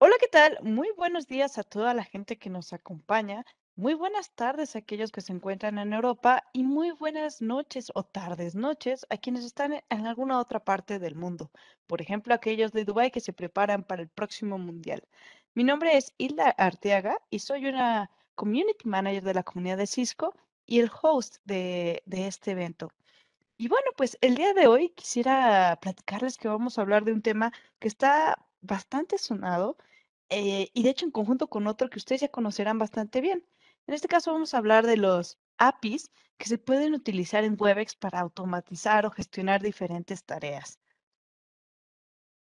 Hola, ¿qué tal? Muy buenos días a toda la gente que nos acompaña. Muy buenas tardes a aquellos que se encuentran en Europa y muy buenas noches o tardes noches a quienes están en alguna otra parte del mundo. Por ejemplo, aquellos de Dubái que se preparan para el próximo mundial. Mi nombre es Hilda Arteaga y soy una community manager de la comunidad de Cisco y el host de este evento. Y bueno, pues el día de hoy quisiera platicarles que vamos a hablar de un tema que está bastante sonado y de hecho en conjunto con otro que ustedes ya conocerán bastante bien. En este caso vamos a hablar de los APIs que se pueden utilizar en Webex para automatizar o gestionar diferentes tareas.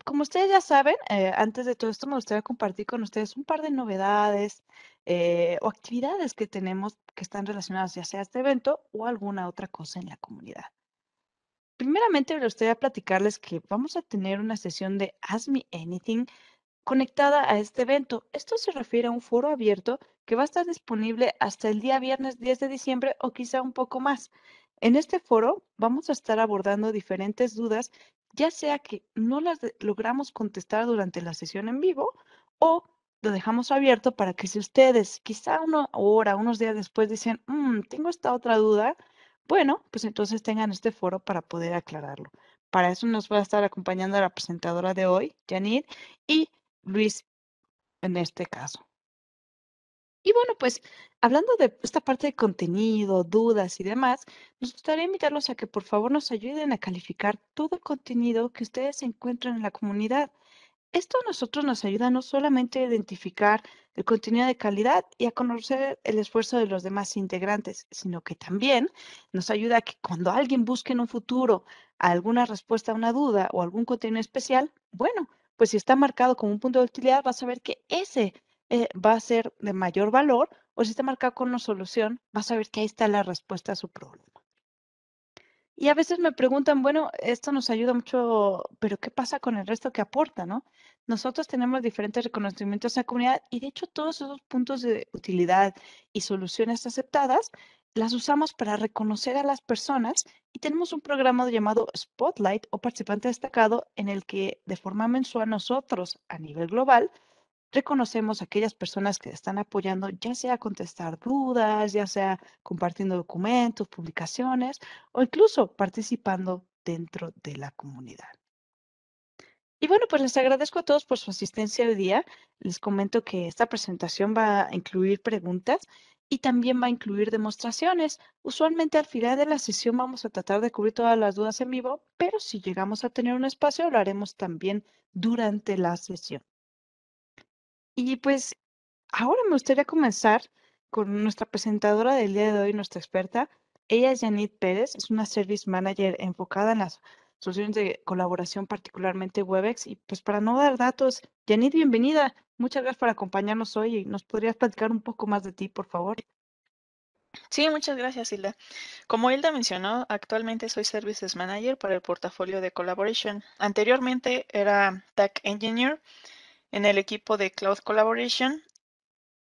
Como ustedes ya saben, antes de todo esto me gustaría compartir con ustedes un par de novedades o actividades que tenemos que están relacionadas ya sea a este evento o alguna otra cosa en la comunidad. Primeramente, me gustaría platicarles que vamos a tener una sesión de Ask Me Anything conectada a este evento. Esto se refiere a un foro abierto que va a estar disponible hasta el día viernes 10 de diciembre o quizá un poco más. En este foro vamos a estar abordando diferentes dudas, ya sea que no las logramos contestar durante la sesión en vivo o lo dejamos abierto para que si ustedes quizá una hora, unos días después dicen, tengo esta otra duda, bueno, pues entonces tengan este foro para poder aclararlo. Para eso nos va a estar acompañando la presentadora de hoy, Janine, y Luis en este caso. Y bueno, pues hablando de esta parte de contenido, dudas y demás, nos gustaría invitarlos a que por favor nos ayuden a calificar todo el contenido que ustedes encuentran en la comunidad. Esto a nosotros nos ayuda no solamente a identificar el contenido de calidad y a conocer el esfuerzo de los demás integrantes, sino que también nos ayuda a que cuando alguien busque en un futuro alguna respuesta a una duda o algún contenido especial, bueno, pues si está marcado como un punto de utilidad, vas a ver que ese va a ser de mayor valor o si está marcado con una solución, vas a ver que ahí está la respuesta a su problema. Y a veces me preguntan, bueno, esto nos ayuda mucho, pero ¿qué pasa con el resto que aporta, no? Nosotros tenemos diferentes reconocimientos en la comunidad y de hecho todos esos puntos de utilidad y soluciones aceptadas las usamos para reconocer a las personas y tenemos un programa llamado Spotlight o participante destacado en el que de forma mensual nosotros a nivel global reconocemos a aquellas personas que están apoyando, ya sea contestar dudas, ya sea compartiendo documentos, publicaciones o incluso participando dentro de la comunidad. Y bueno, pues les agradezco a todos por su asistencia hoy día. Les comento que esta presentación va a incluir preguntas y también va a incluir demostraciones. Usualmente al final de la sesión vamos a tratar de cubrir todas las dudas en vivo, pero si llegamos a tener un espacio, lo haremos también durante la sesión. Y pues ahora me gustaría comenzar con nuestra presentadora del día de hoy, nuestra experta. Ella es Janit Pérez, es una Service Manager enfocada en las soluciones de colaboración, particularmente Webex. Y pues para no dar datos, Janit, bienvenida. Muchas gracias por acompañarnos hoy y nos podrías platicar un poco más de ti, por favor. Sí, muchas gracias, Hilda. Como Hilda mencionó, actualmente soy Services Manager para el portafolio de Collaboration. Anteriormente era Tech Engineer en el equipo de Cloud Collaboration,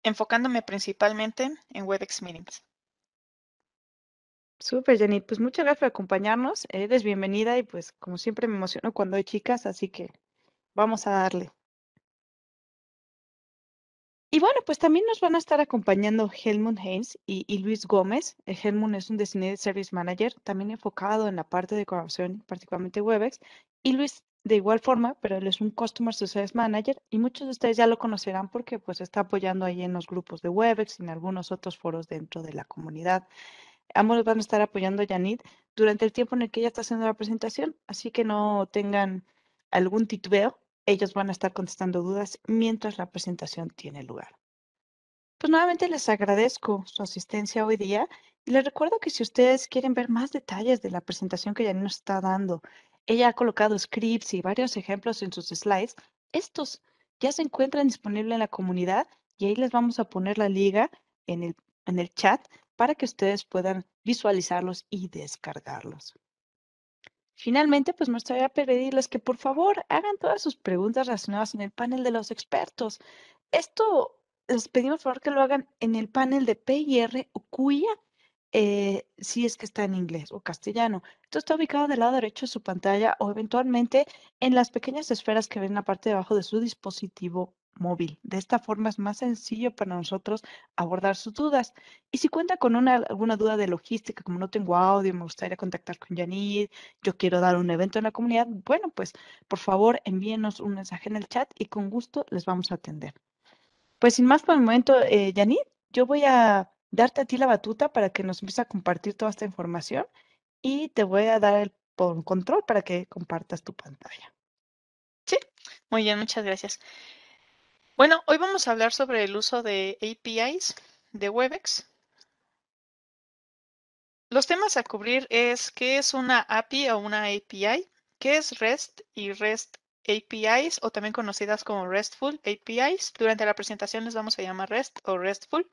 enfocándome principalmente en WebEx Meetings. Súper, Janit. Pues muchas gracias por acompañarnos. Eres bienvenida y pues como siempre me emociono cuando hay chicas, así que vamos a darle. Y bueno, pues también nos van a estar acompañando Helmut Heinz y Luis Gómez. Helmut es un Designated Service Manager, también enfocado en la parte de colaboración, particularmente Webex. Y Luis, de igual forma, pero él es un Customer Success Manager y muchos de ustedes ya lo conocerán porque pues está apoyando ahí en los grupos de Webex y en algunos otros foros dentro de la comunidad. Ambos van a estar apoyando a Yanit durante el tiempo en el que ella está haciendo la presentación, así que no tengan algún titubeo. Ellos van a estar contestando dudas mientras la presentación tiene lugar. Pues nuevamente les agradezco su asistencia hoy día y les recuerdo que si ustedes quieren ver más detalles de la presentación que Janine nos está dando, ella ha colocado scripts y varios ejemplos en sus slides. Estos ya se encuentran disponibles en la comunidad y ahí les vamos a poner la liga en el chat para que ustedes puedan visualizarlos y descargarlos. Finalmente, pues me gustaría pedirles que por favor hagan todas sus preguntas relacionadas en el panel de los expertos. Esto les pedimos por favor que lo hagan en el panel de PIR o cuya, si es que está en inglés o castellano. Esto está ubicado del lado derecho de su pantalla o eventualmente en las pequeñas esferas que ven en la parte de abajo de su dispositivo móvil. De esta forma es más sencillo para nosotros abordar sus dudas. Y si cuenta con alguna duda de logística, como no tengo audio, me gustaría contactar con Janine, yo quiero dar un evento en la comunidad, bueno, pues por favor envíenos un mensaje en el chat y con gusto les vamos a atender. Pues sin más por el momento, Janine, yo voy a darte a ti la batuta para que nos empieces a compartir toda esta información y te voy a dar el control para que compartas tu pantalla. Sí, muy bien, muchas gracias. Bueno, hoy vamos a hablar sobre el uso de APIs de Webex. Los temas a cubrir es qué es una API o una API, qué es REST y REST APIs o también conocidas como RESTful APIs. Durante la presentación les vamos a llamar REST o RESTful.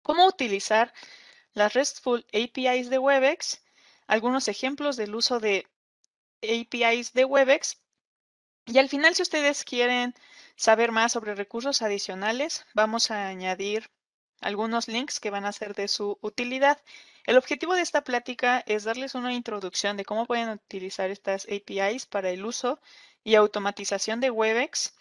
Cómo utilizar las RESTful APIs de Webex, algunos ejemplos del uso de APIs de Webex. Y al final, si ustedes quieren saber más sobre recursos adicionales, vamos a añadir algunos links que van a ser de su utilidad. El objetivo de esta plática es darles una introducción de cómo pueden utilizar estas APIs para el uso y automatización de Webex,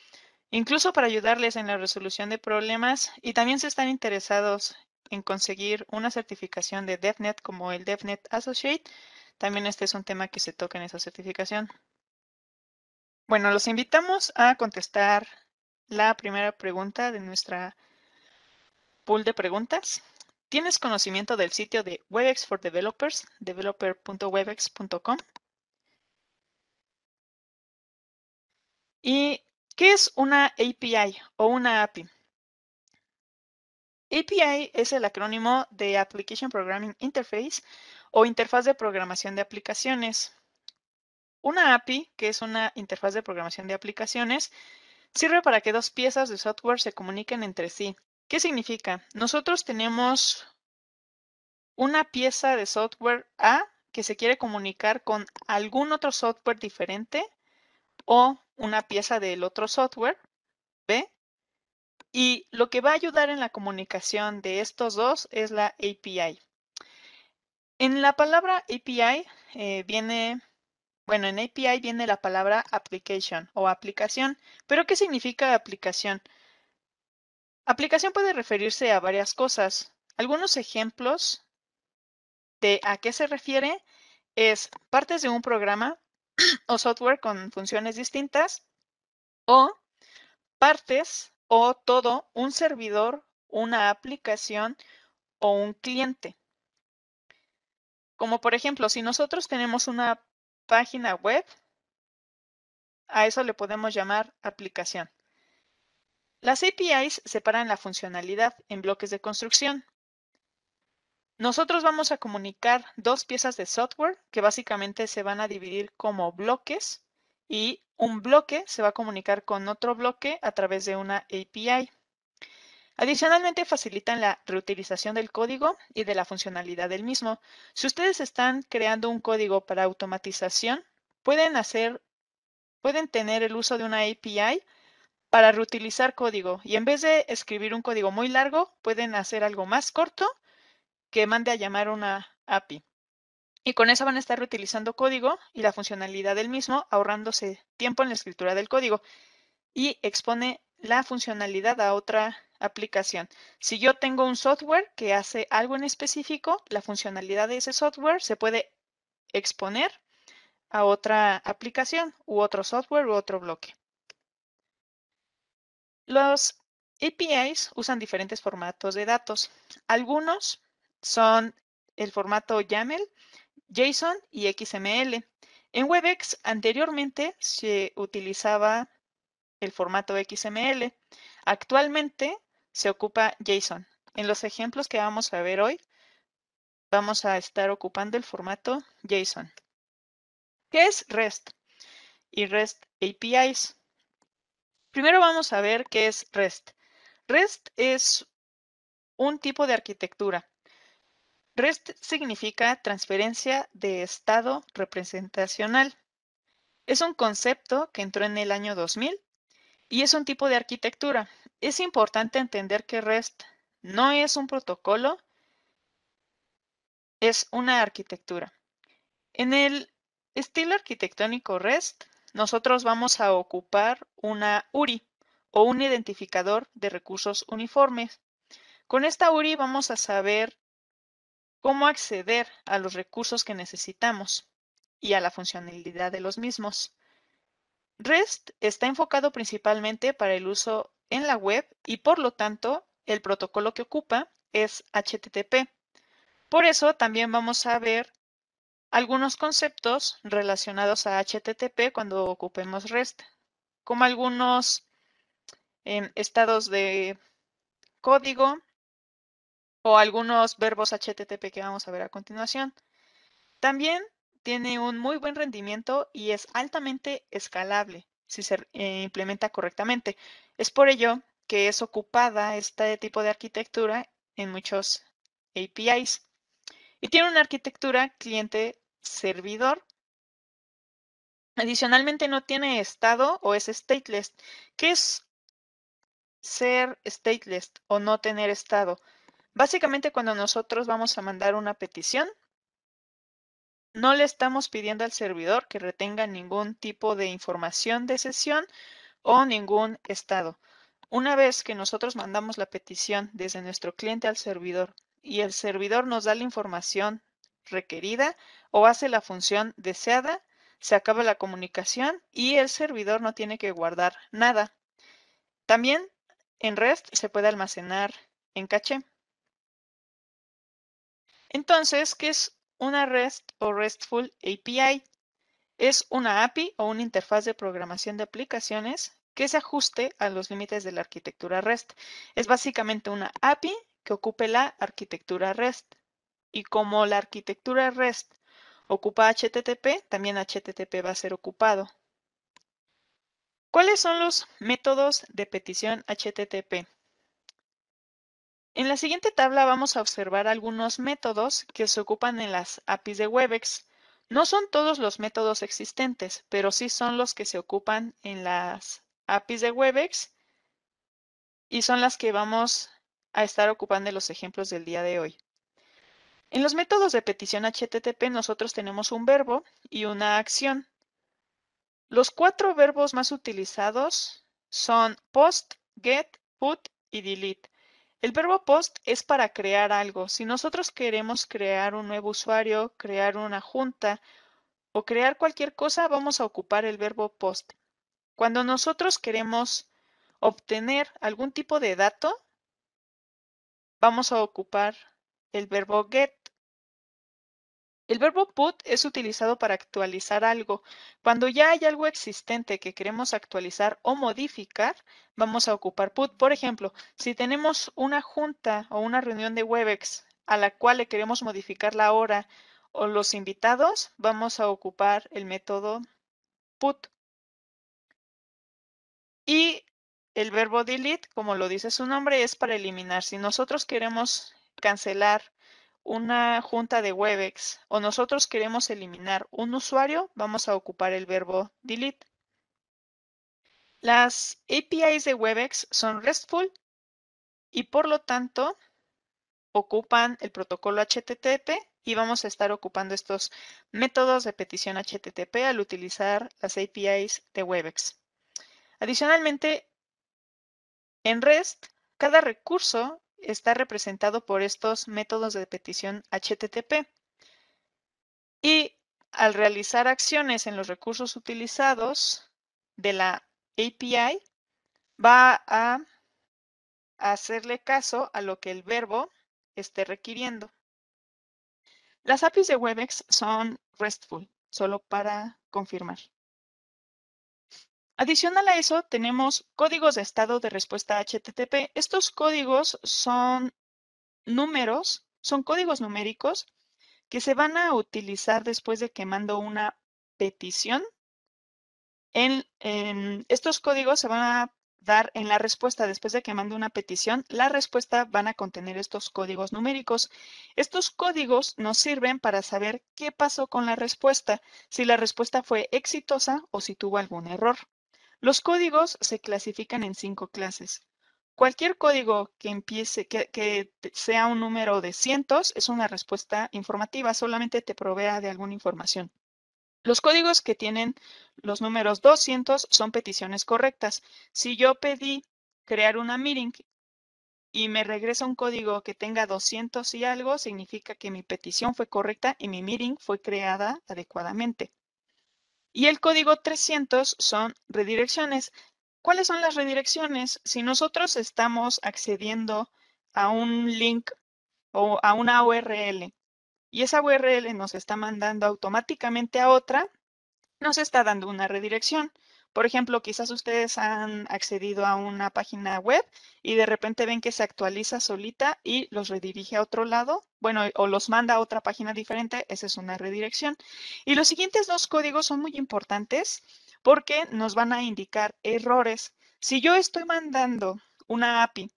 incluso para ayudarles en la resolución de problemas, y también si están interesados en conseguir una certificación de DevNet como el DevNet Associate, también este es un tema que se toca en esa certificación. Bueno, los invitamos a contestar la primera pregunta de nuestra pool de preguntas. ¿Tienes conocimiento del sitio de Webex for Developers, developer.webex.com? ¿Y qué es una API o una API? API es el acrónimo de Application Programming Interface o interfaz de programación de aplicaciones. Una API, que es una interfaz de programación de aplicaciones, sirve para que dos piezas de software se comuniquen entre sí. ¿Qué significa? Nosotros tenemos una pieza de software A que se quiere comunicar con algún otro software diferente o una pieza del otro software B, y lo que va a ayudar en la comunicación de estos dos es la API. En la palabra API en API viene la palabra application o aplicación. ¿Pero qué significa aplicación? Aplicación puede referirse a varias cosas. Algunos ejemplos de a qué se refiere es partes de un programa o software con funciones distintas, o partes o todo un servidor, una aplicación o un cliente. Como por ejemplo, si nosotros tenemos una página web, a eso le podemos llamar aplicación. Las APIs separan la funcionalidad en bloques de construcción. Nosotros vamos a comunicar dos piezas de software que básicamente se van a dividir como bloques, y un bloque se va a comunicar con otro bloque a través de una API. Adicionalmente, facilitan la reutilización del código y de la funcionalidad del mismo. Si ustedes están creando un código para automatización, pueden tener el uso de una API para reutilizar código, y en vez de escribir un código muy largo, pueden hacer algo más corto que mande a llamar una API. Y con eso van a estar reutilizando código y la funcionalidad del mismo, ahorrándose tiempo en la escritura del código, y expone la funcionalidad a otra aplicación. Si yo tengo un software que hace algo en específico, la funcionalidad de ese software se puede exponer a otra aplicación u otro software u otro bloque. Los APIs usan diferentes formatos de datos. Algunos son el formato YAML, JSON y XML. En Webex anteriormente se utilizaba el formato XML. Actualmente se ocupa JSON. En los ejemplos que vamos a ver hoy, vamos a estar ocupando el formato JSON. ¿Qué es REST y REST APIs? Primero vamos a ver qué es REST. REST es un tipo de arquitectura. REST significa transferencia de estado representacional. Es un concepto que entró en el año 2000 y es un tipo de arquitectura. Es importante entender que REST no es un protocolo, es una arquitectura. En el estilo arquitectónico REST, nosotros vamos a ocupar una URI. o un identificador de recursos uniformes. Con esta URI vamos a saber cómo acceder a los recursos que necesitamos y a la funcionalidad de los mismos. REST está enfocado principalmente para el uso en la web y por lo tanto el protocolo que ocupa es HTTP. Por eso también vamos a ver algunos conceptos relacionados a HTTP cuando ocupemos REST, como algunos estados de código o algunos verbos HTTP que vamos a ver a continuación. También tiene un muy buen rendimiento y es altamente escalable si se implementa correctamente. Es por ello que es ocupada este tipo de arquitectura en muchos APIs. Y tiene una arquitectura cliente-servidor. Adicionalmente no tiene estado o es stateless. ¿Qué es ser stateless o no tener estado? Básicamente cuando nosotros vamos a mandar una petición, no le estamos pidiendo al servidor que retenga ningún tipo de información de sesión o ningún estado. Una vez que nosotros mandamos la petición desde nuestro cliente al servidor y el servidor nos da la información requerida o hace la función deseada, se acaba la comunicación y el servidor no tiene que guardar nada. También en REST se puede almacenar en caché. Entonces, ¿qué es una REST o RESTful API? Es una API o una interfaz de programación de aplicaciones que se ajuste a los límites de la arquitectura REST. Es básicamente una API que ocupe la arquitectura REST. Y como la arquitectura REST ocupa HTTP, también HTTP va a ser ocupado. ¿Cuáles son los métodos de petición HTTP? En la siguiente tabla vamos a observar algunos métodos que se ocupan en las APIs de Webex. No son todos los métodos existentes, pero sí son los que se ocupan en las APIs de Webex y son las que vamos a estar ocupando en los ejemplos del día de hoy. En los métodos de petición HTTP nosotros tenemos un verbo y una acción. Los 4 verbos más utilizados son post, get, put y delete. El verbo post es para crear algo. Si nosotros queremos crear un nuevo usuario, crear una junta o crear cualquier cosa, vamos a ocupar el verbo post. Cuando nosotros queremos obtener algún tipo de dato, vamos a ocupar el verbo get. El verbo put es utilizado para actualizar algo. Cuando ya hay algo existente que queremos actualizar o modificar, vamos a ocupar put. Por ejemplo, si tenemos una junta o una reunión de Webex a la cual le queremos modificar la hora o los invitados, vamos a ocupar el método put. Y el verbo delete, como lo dice su nombre, es para eliminar. Si nosotros queremos cancelar una junta de Webex o nosotros queremos eliminar un usuario, vamos a ocupar el verbo delete. Las APIs de Webex son RESTful y por lo tanto ocupan el protocolo HTTP y vamos a estar ocupando estos métodos de petición HTTP al utilizar las APIs de Webex. Adicionalmente, en REST, cada recurso está representado por estos métodos de petición HTTP. Y al realizar acciones en los recursos utilizados de la API, va a hacerle caso a lo que el verbo esté requiriendo. Las APIs de Webex son RESTful, solo para confirmar. Adicional a eso, tenemos códigos de estado de respuesta HTTP. Estos códigos son números, son códigos numéricos que se van a utilizar después de que mando una petición. Estos códigos se van a dar en la respuesta después de que mando una petición. La respuesta van a contener estos códigos numéricos. Estos códigos nos sirven para saber qué pasó con la respuesta, si la respuesta fue exitosa o si tuvo algún error. Los códigos se clasifican en 5 clases. Cualquier código que empiece, que sea un número de cientos, es una respuesta informativa, solamente te provea de alguna información. Los códigos que tienen los números 200 son peticiones correctas. Si yo pedí crear una meeting y me regresa un código que tenga 200 y algo, significa que mi petición fue correcta y mi meeting fue creada adecuadamente. Y el código 300 son redirecciones. ¿Cuáles son las redirecciones? Si nosotros estamos accediendo a un link o a una URL y esa URL nos está mandando automáticamente a otra, nos está dando una redirección. Por ejemplo, quizás ustedes han accedido a una página web y de repente ven que se actualiza solita y los redirige a otro lado, bueno, o los manda a otra página diferente, esa es una redirección. Y los siguientes dos códigos son muy importantes porque nos van a indicar errores. Si yo estoy mandando una API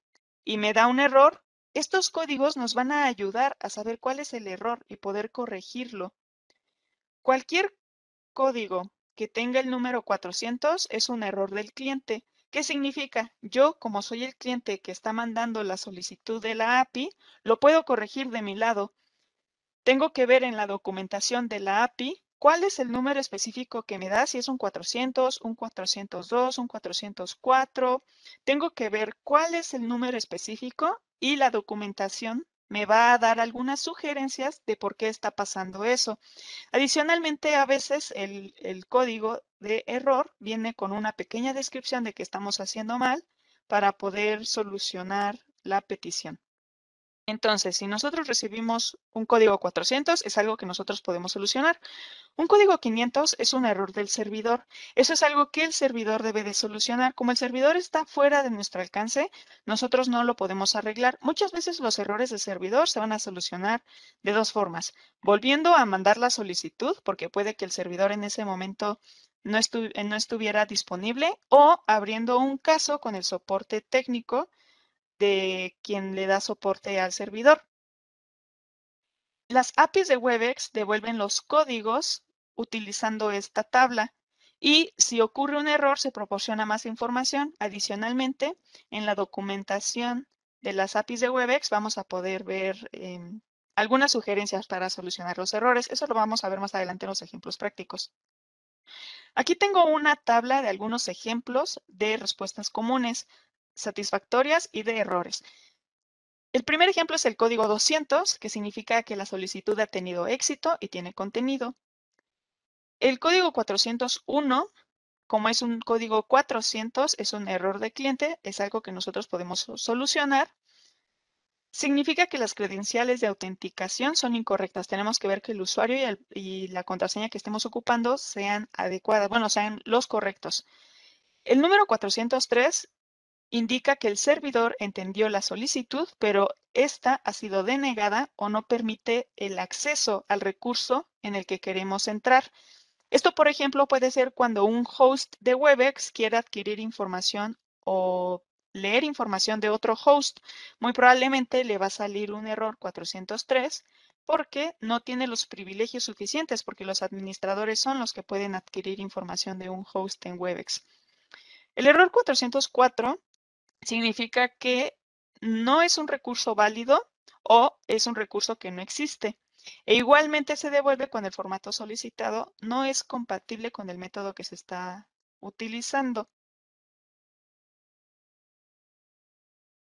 y me da un error, estos códigos nos van a ayudar a saber cuál es el error y poder corregirlo. Cualquier código que tenga el número 400 es un error del cliente. ¿Qué significa? Yo, como soy el cliente que está mandando la solicitud de la API, lo puedo corregir de mi lado. Tengo que ver en la documentación de la API cuál es el número específico que me da, si es un 400, un 402, un 404. Tengo que ver cuál es el número específico y la documentación me va a dar algunas sugerencias de por qué está pasando eso. Adicionalmente, a veces el código de error viene con una pequeña descripción de qué estamos haciendo mal para poder solucionar la petición. Entonces, si nosotros recibimos un código 400, es algo que nosotros podemos solucionar. Un código 500 es un error del servidor. Eso es algo que el servidor debe de solucionar. Como el servidor está fuera de nuestro alcance, nosotros no lo podemos arreglar. Muchas veces los errores de servidor se van a solucionar de dos formas. Volviendo a mandar la solicitud, porque puede que el servidor en ese momento no estuviera disponible, o abriendo un caso con el soporte técnico de quien le da soporte al servidor. Las APIs de Webex devuelven los códigos utilizando esta tabla y si ocurre un error se proporciona más información. Adicionalmente, en la documentación de las APIs de Webex vamos a poder ver algunas sugerencias para solucionar los errores. Eso lo vamos a ver más adelante en los ejemplos prácticos. Aquí tengo una tabla de algunos ejemplos de respuestas comunes, satisfactorias y de errores. El primer ejemplo es el código 200, que significa que la solicitud ha tenido éxito y tiene contenido. El código 401, como es un código 400, es un error de cliente, es algo que nosotros podemos solucionar. Significa que las credenciales de autenticación son incorrectas. Tenemos que ver que el usuario y la contraseña que estemos ocupando sean adecuadas, bueno, sean los correctos. El número 403 indica que el servidor entendió la solicitud, pero esta ha sido denegada o no permite el acceso al recurso en el que queremos entrar. Esto, por ejemplo, puede ser cuando un host de Webex quiere adquirir información o leer información de otro host. Muy probablemente le va a salir un error 403 porque no tiene los privilegios suficientes, porque los administradores son los que pueden adquirir información de un host en Webex. El error 404 significa que no es un recurso válido o es un recurso que no existe. E igualmente se devuelve cuando el formato solicitado no es compatible con el método que se está utilizando.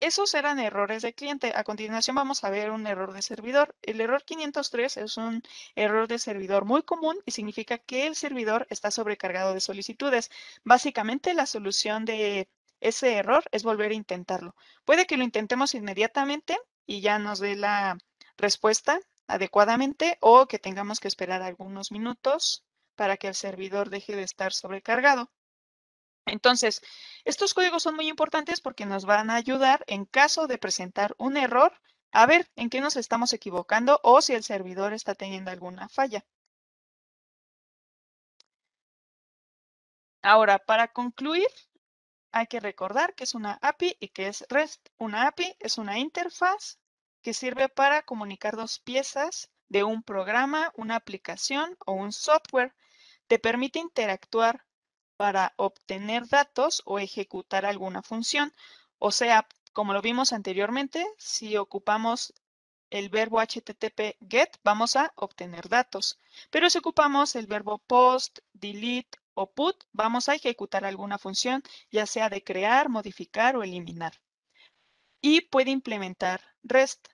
Esos eran errores de cliente. A continuación vamos a ver un error de servidor. El error 503 es un error de servidor muy común y significa que el servidor está sobrecargado de solicitudes. Básicamente la solución de ese error es volver a intentarlo. Puede que lo intentemos inmediatamente y ya nos dé la respuesta adecuadamente o que tengamos que esperar algunos minutos para que el servidor deje de estar sobrecargado. Entonces, estos códigos son muy importantes porque nos van a ayudar en caso de presentar un error, a ver en qué nos estamos equivocando o si el servidor está teniendo alguna falla. Ahora, para concluir, hay que recordar que es una API y que es REST. Una API es una interfaz que sirve para comunicar dos piezas de un programa, una aplicación o un software. Te permite interactuar para obtener datos o ejecutar alguna función. O sea, como lo vimos anteriormente, si ocupamos el verbo HTTP GET, vamos a obtener datos. Pero si ocupamos el verbo POST, DELETE o PUT, vamos a ejecutar alguna función, ya sea de crear, modificar o eliminar. Y puede implementar REST.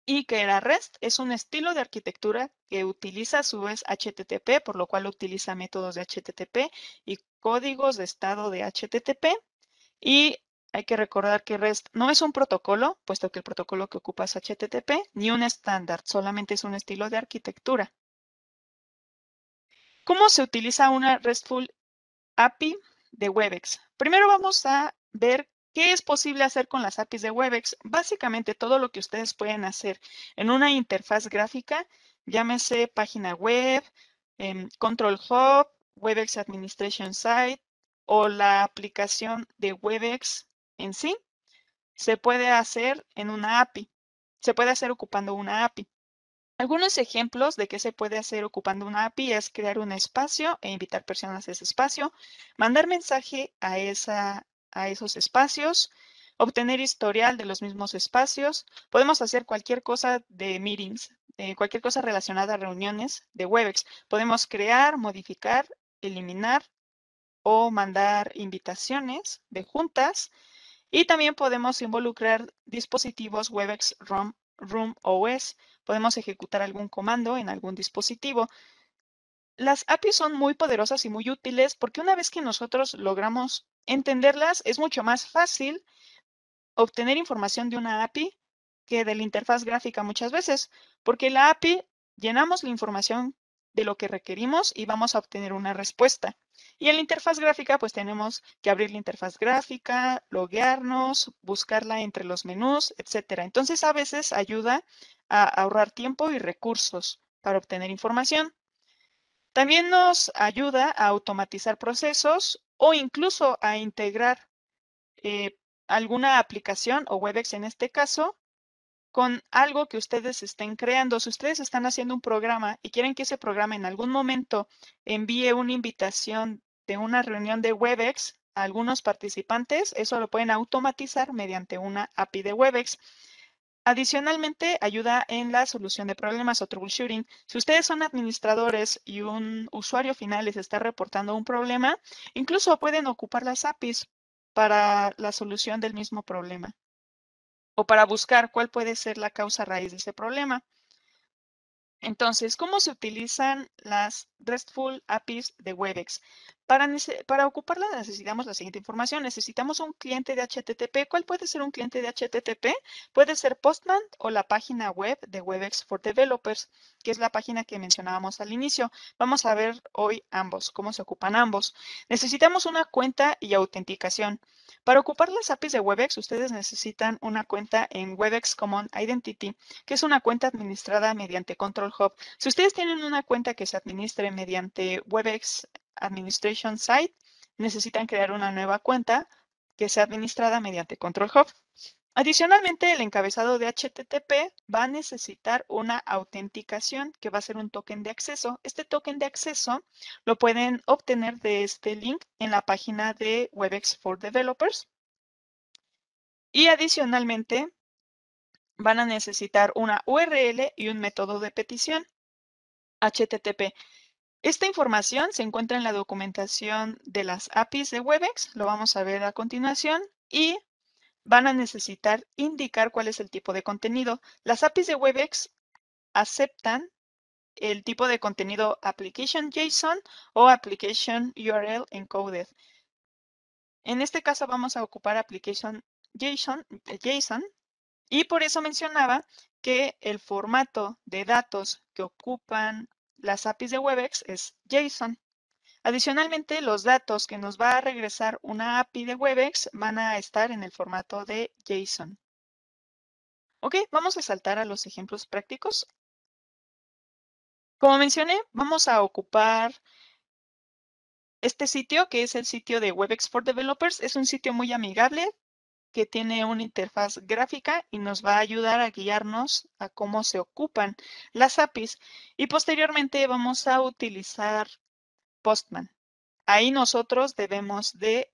¿Y qué era REST? Es un estilo de arquitectura que utiliza a su vez HTTP, por lo cual utiliza métodos de HTTP y códigos de estado de HTTP. Y hay que recordar que REST no es un protocolo, puesto que el protocolo que ocupa es HTTP, ni un estándar, solamente es un estilo de arquitectura. ¿Cómo se utiliza una RESTful API de Webex? Primero vamos a ver qué es posible hacer con las APIs de Webex. Básicamente todo lo que ustedes pueden hacer en una interfaz gráfica, llámese página web, Control Hub, Webex Administration Site o la aplicación de Webex en sí, se puede hacer en una API. Se puede hacer ocupando una API. Algunos ejemplos de qué se puede hacer ocupando una API es crear un espacio e invitar personas a ese espacio, mandar mensaje a esos espacios, obtener historial de los mismos espacios. Podemos hacer cualquier cosa de meetings, cualquier cosa relacionada a reuniones de Webex. Podemos crear, modificar, eliminar o mandar invitaciones de juntas. Y también podemos involucrar dispositivos Webex Room OS. Podemos ejecutar algún comando en algún dispositivo. Las APIs son muy poderosas y muy útiles porque una vez que nosotros logramos entenderlas, es mucho más fácil obtener información de una API que de la interfaz gráfica muchas veces, porque la API llenamos la información de lo que requerimos y vamos a obtener una respuesta. Y en la interfaz gráfica, pues tenemos que abrir la interfaz gráfica, loguearnos, buscarla entre los menús, etcétera. Entonces, a veces ayuda a ahorrar tiempo y recursos para obtener información. También nos ayuda a automatizar procesos o incluso a integrar eh, alguna aplicación o Webex en este caso con algo que ustedes estén creando. Si ustedes están haciendo un programa y quieren que ese programa en algún momento envíe una invitación de una reunión de Webex a algunos participantes, eso lo pueden automatizar mediante una API de Webex. Adicionalmente, ayuda en la solución de problemas o troubleshooting. Si ustedes son administradores y un usuario final les está reportando un problema, incluso pueden ocupar las APIs para la solución del mismo problema o para buscar cuál puede ser la causa raíz de ese problema. Entonces, ¿cómo se utilizan las RESTful APIs de Webex? Para ocuparla necesitamos la siguiente información. Necesitamos un cliente de HTTP. ¿Cuál puede ser un cliente de HTTP? Puede ser Postman o la página web de Webex for Developers, que es la página que mencionábamos al inicio. Vamos a ver hoy ambos, cómo se ocupan ambos. Necesitamos una cuenta y autenticación. Para ocupar las APIs de Webex, ustedes necesitan una cuenta en Webex Common Identity, que es una cuenta administrada mediante Control Hub. Si ustedes tienen una cuenta que se administre mediante Webex Administration Site, necesitan crear una nueva cuenta que sea administrada mediante Control Hub. Adicionalmente, el encabezado de HTTP va a necesitar una autenticación que va a ser un token de acceso. Este token de acceso lo pueden obtener de este link en la página de Webex for Developers. Y adicionalmente, van a necesitar una URL y un método de petición, HTTP. Esta información se encuentra en la documentación de las APIs de Webex, lo vamos a ver a continuación, y van a necesitar indicar cuál es el tipo de contenido. Las APIs de Webex aceptan el tipo de contenido Application JSON o Application URL Encoded. En este caso vamos a ocupar Application JSON y por eso mencionaba que el formato de datos que ocupan las APIs de Webex es JSON. Adicionalmente, los datos que nos va a regresar una API de Webex van a estar en el formato de JSON. Ok, vamos a saltar a los ejemplos prácticos. Como mencioné, vamos a ocupar este sitio, que es el sitio de Webex for Developers. Es un sitio muy amigable que tiene una interfaz gráfica y nos va a ayudar a guiarnos a cómo se ocupan las APIs. Y posteriormente vamos a utilizar Postman. Ahí nosotros debemos de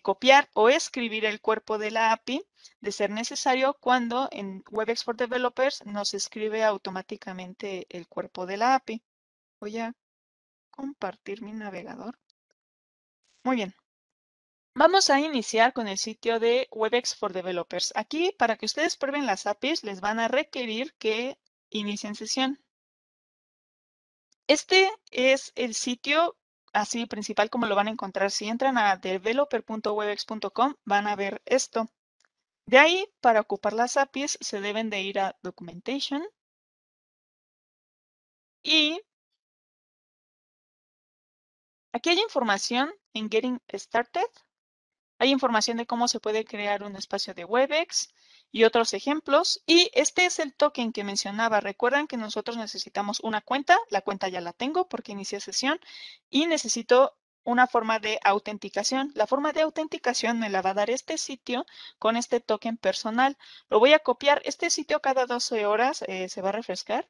copiar o escribir el cuerpo de la API de ser necesario cuando en WebEx for Developers nos escribe automáticamente el cuerpo de la API. Voy a compartir mi navegador. Muy bien. Vamos a iniciar con el sitio de WebEx for Developers. Aquí, para que ustedes prueben las APIs, les van a requerir que inicien sesión. Este es el sitio así principal como lo van a encontrar. Si entran a developer.webex.com, van a ver esto. De ahí, para ocupar las APIs, se deben de ir a Documentation y aquí hay información en Getting Started. Hay información de cómo se puede crear un espacio de WebEx y otros ejemplos. Y este es el token que mencionaba. Recuerdan que nosotros necesitamos una cuenta. La cuenta ya la tengo porque inicié sesión y necesito una forma de autenticación. La forma de autenticación me la va a dar este sitio con este token personal. Lo voy a copiar. Este sitio cada 12 horas se va a refrescar.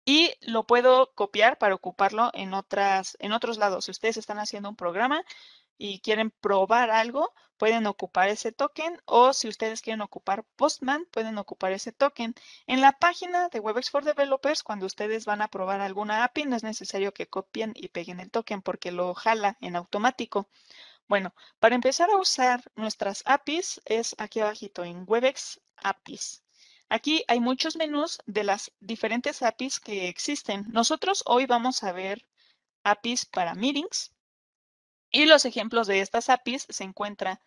Y lo puedo copiar para ocuparlo en otros lados. Si ustedes están haciendo un programa y quieren probar algo, pueden ocupar ese token, o si ustedes quieren ocupar Postman, pueden ocupar ese token. En la página de WebEx for Developers, cuando ustedes van a probar alguna API, no es necesario que copien y peguen el token porque lo jala en automático. Bueno, para empezar a usar nuestras APIs es aquí abajito en WebEx APIs. Aquí hay muchos menús de las diferentes APIs que existen. Nosotros hoy vamos a ver APIs para meetings y los ejemplos de estas APIs se encuentran,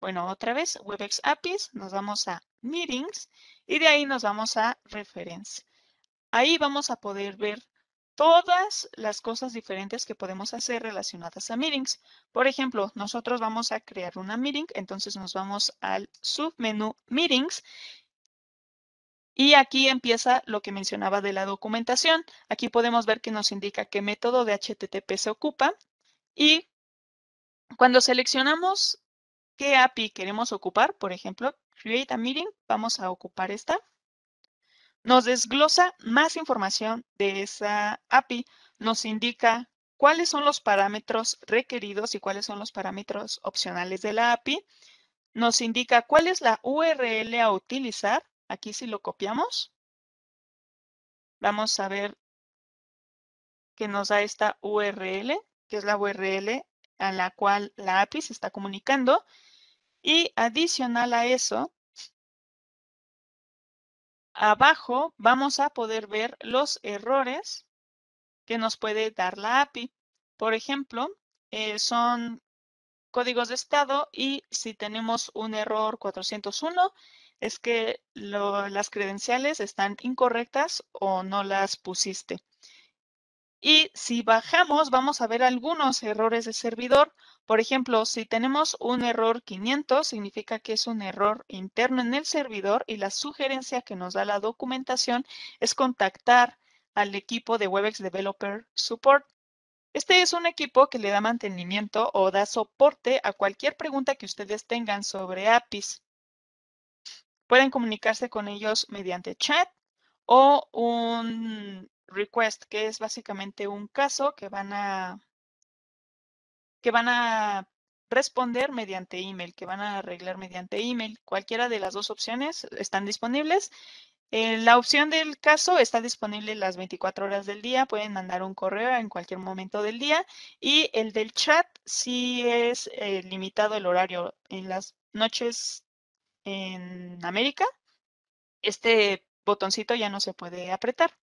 bueno, otra vez WebEx APIs, nos vamos a meetings y de ahí nos vamos a reference. Ahí vamos a poder ver todas las cosas diferentes que podemos hacer relacionadas a meetings. Por ejemplo, nosotros vamos a crear una meeting, entonces nos vamos al submenú Meetings y aquí empieza lo que mencionaba de la documentación. Aquí podemos ver que nos indica qué método de HTTP se ocupa y cuando seleccionamos qué API queremos ocupar, por ejemplo, Create a Meeting, vamos a ocupar esta. Nos desglosa más información de esa API, nos indica cuáles son los parámetros requeridos y cuáles son los parámetros opcionales de la API, nos indica cuál es la URL a utilizar. Aquí si lo copiamos, vamos a ver que nos da esta URL, que es la URL a la cual la API se está comunicando. Y adicional a eso, abajo vamos a poder ver los errores que nos puede dar la API. Por ejemplo, son códigos de estado y si tenemos un error 401, es que las credenciales están incorrectas o no las pusiste. Y si bajamos, vamos a ver algunos errores de servidor. Por ejemplo, si tenemos un error 500, significa que es un error interno en el servidor y la sugerencia que nos da la documentación es contactar al equipo de WebEx Developer Support. Este es un equipo que le da mantenimiento o da soporte a cualquier pregunta que ustedes tengan sobre APIs. Pueden comunicarse con ellos mediante chat o un request, que es básicamente un caso que van a responder mediante email, que van a arreglar mediante email. Cualquiera de las dos opciones están disponibles. La opción del caso está disponible las 24 horas del día. Pueden mandar un correo en cualquier momento del día. Y el del chat sí es limitado el horario. En las noches en América, este botoncito ya no se puede apretar.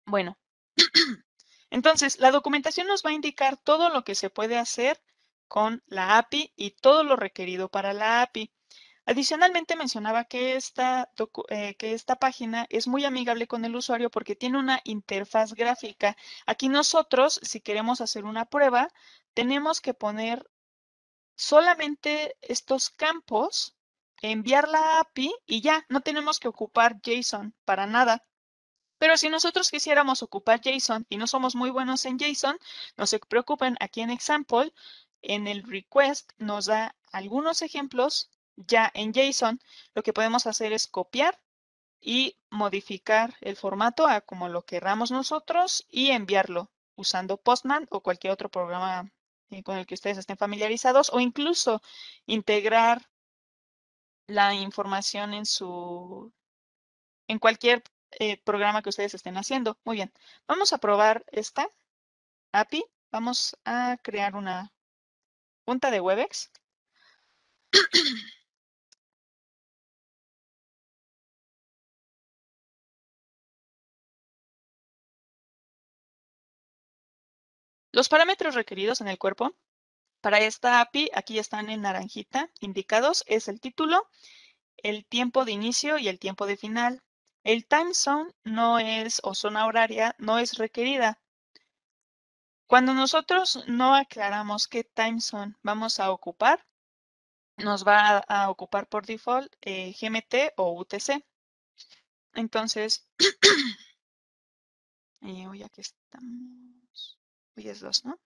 Bueno, entonces la documentación nos va a indicar todo lo que se puede hacer con la API y todo lo requerido para la API. Adicionalmente mencionaba que que esta página es muy amigable con el usuario porque tiene una interfaz gráfica. Aquí nosotros, si queremos hacer una prueba, tenemos que poner solamente estos campos, enviar la API y ya, no tenemos que ocupar JSON para nada. Pero si nosotros quisiéramos ocupar JSON y no somos muy buenos en JSON, no se preocupen, aquí en Example, en el request nos da algunos ejemplos ya en JSON. Lo que podemos hacer es copiar y modificar el formato a como lo querramos nosotros y enviarlo. usando Postman o cualquier otro programa con el que ustedes estén familiarizados, o incluso integrar la información en cualquier programa que ustedes estén haciendo. Muy bien, vamos a probar esta API. Vamos a crear una cuenta de Webex. Los parámetros requeridos en el cuerpo para esta API, aquí están en naranjita indicados, es el título, el tiempo de inicio y el tiempo de final. El time zone no es, o zona horaria, no es requerida. Cuando nosotros no aclaramos qué time zone vamos a ocupar, nos va a ocupar por default GMT o UTC. Entonces, hoy aquí estamos. Hoy es 2, ¿no?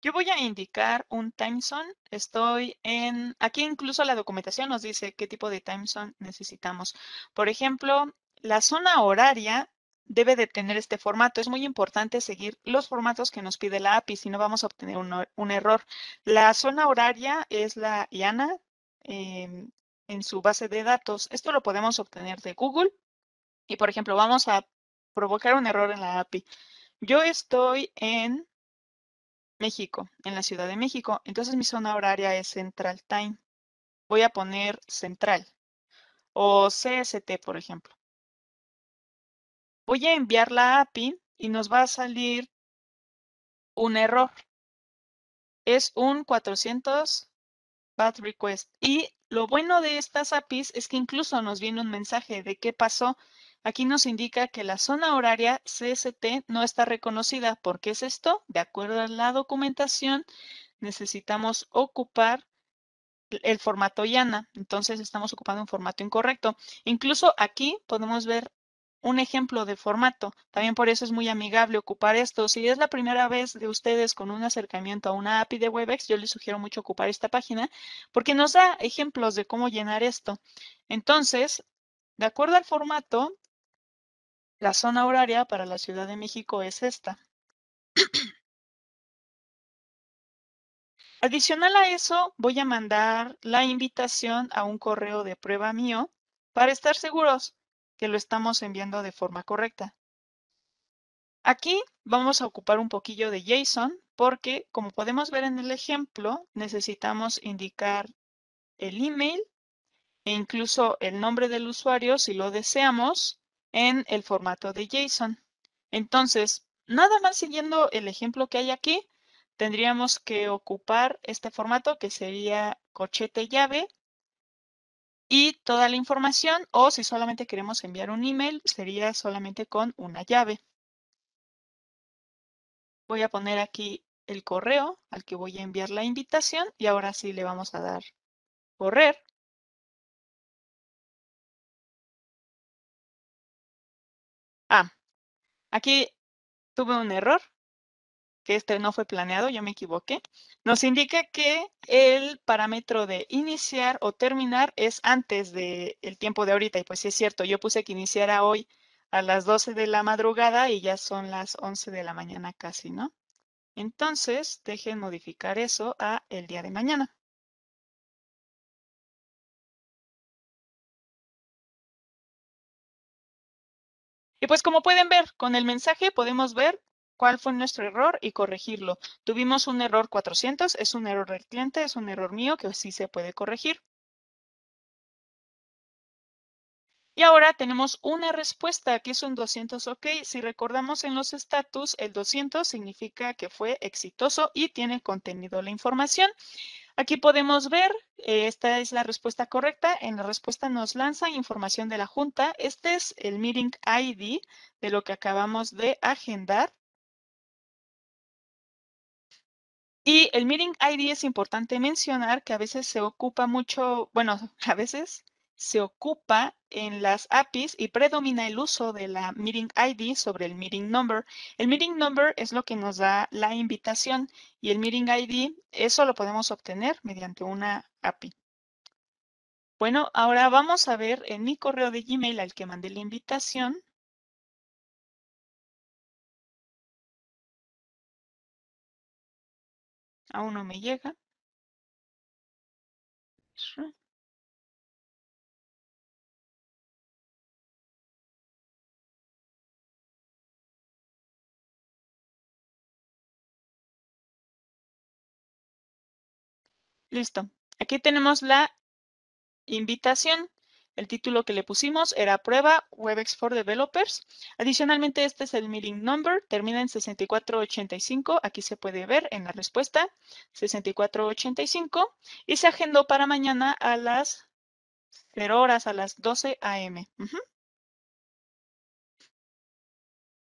Yo voy a indicar un time zone. Aquí incluso la documentación nos dice qué tipo de time zone necesitamos. Por ejemplo, la zona horaria debe de tener este formato. Es muy importante seguir los formatos que nos pide la API, si no vamos a obtener un error. La zona horaria es la IANA en su base de datos. Esto lo podemos obtener de Google. Y, por ejemplo, vamos a provocar un error en la API. Yo estoy en México, en la Ciudad de México. Entonces mi zona horaria es Central Time. Voy a poner Central o CST, por ejemplo. Voy a enviar la API y nos va a salir un error. Es un 400 bad request. Y lo bueno de estas APIs es que incluso nos viene un mensaje de qué pasó. Aquí nos indica que la zona horaria CST no está reconocida. ¿Por qué es esto? De acuerdo a la documentación, necesitamos ocupar el formato YANA, entonces estamos ocupando un formato incorrecto. Incluso aquí podemos ver un ejemplo de formato. También por eso es muy amigable ocupar esto. Si es la primera vez de ustedes con un acercamiento a una API de Webex, yo les sugiero mucho ocupar esta página porque nos da ejemplos de cómo llenar esto. Entonces, de acuerdo al formato, la zona horaria para la Ciudad de México es esta. Adicional a eso, voy a mandar la invitación a un correo de prueba mío para estar seguros que lo estamos enviando de forma correcta. Aquí vamos a ocupar un poquillo de JSON porque, como podemos ver en el ejemplo, necesitamos indicar el email e incluso el nombre del usuario si lo deseamos en el formato de JSON. Entonces, nada más siguiendo el ejemplo que hay aquí, tendríamos que ocupar este formato que sería corchete llave y toda la información, o si solamente queremos enviar un email, sería solamente con una llave. Voy a poner aquí el correo al que voy a enviar la invitación y ahora sí le vamos a dar correr. Aquí tuve un error, que este no fue planeado, yo me equivoqué. Nos indica que el parámetro de iniciar o terminar es antes del tiempo de ahorita. Y pues sí es cierto, yo puse que iniciara hoy a las 12 de la madrugada y ya son las 11 de la mañana casi, ¿no? Entonces, dejen modificar eso a el día de mañana. Y pues como pueden ver, con el mensaje podemos ver cuál fue nuestro error y corregirlo. Tuvimos un error 400, es un error del cliente, es un error mío que sí se puede corregir. Y ahora tenemos una respuesta que es un 200 OK. Si recordamos en los estatus, el 200 significa que fue exitoso y tiene contenido la información. Aquí podemos ver, esta es la respuesta correcta. En la respuesta nos lanza información de la junta. Este es el meeting ID de lo que acabamos de agendar. Y el meeting ID es importante mencionar que a veces se ocupa mucho, bueno, a veces se ocupa en las APIs y predomina el uso de la Meeting ID sobre el Meeting Number. El Meeting Number es lo que nos da la invitación y el Meeting ID, eso lo podemos obtener mediante una API. Bueno, ahora vamos a ver en mi correo de Gmail al que mandé la invitación. Aún no me llega. Listo. Aquí tenemos la invitación. El título que le pusimos era Prueba Webex for Developers. Adicionalmente, este es el meeting number, termina en 6485. Aquí se puede ver en la respuesta, 6485. Y se agendó para mañana a las 0 horas, a las 12 a.m.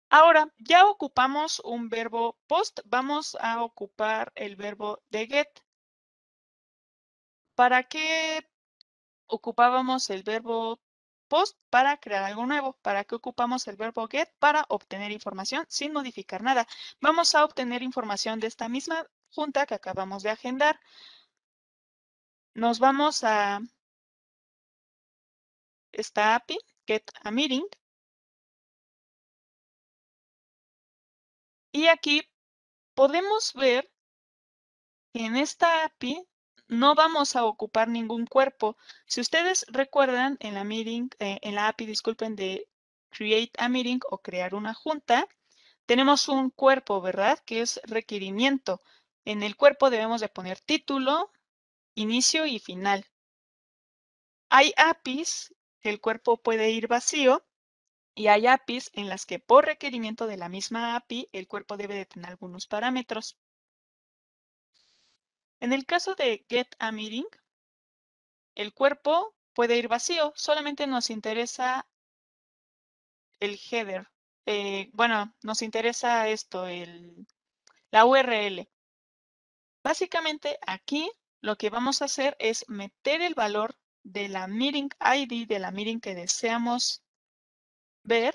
Ahora, ya ocupamos un verbo post. Vamos a ocupar el verbo de get. ¿Para qué ocupábamos el verbo post? Para crear algo nuevo. ¿Para qué ocupamos el verbo get? Para obtener información sin modificar nada. Vamos a obtener información de esta misma junta que acabamos de agendar. Nos vamos a esta API, Get a Meeting. Y aquí podemos ver que en esta API no vamos a ocupar ningún cuerpo. Si ustedes recuerdan en la API, disculpen, de Create a Meeting o crear una junta, tenemos un cuerpo, ¿verdad? Que es requerimiento. En el cuerpo debemos de poner título, inicio y final. Hay APIs que el cuerpo puede ir vacío y hay APIs en las que por requerimiento de la misma API el cuerpo debe de tener algunos parámetros. En el caso de Get a Meeting, el cuerpo puede ir vacío, solamente nos interesa el header. Bueno, nos interesa esto, la URL. Básicamente aquí lo que vamos a hacer es meter el valor de la Meeting ID, de la meeting que deseamos ver,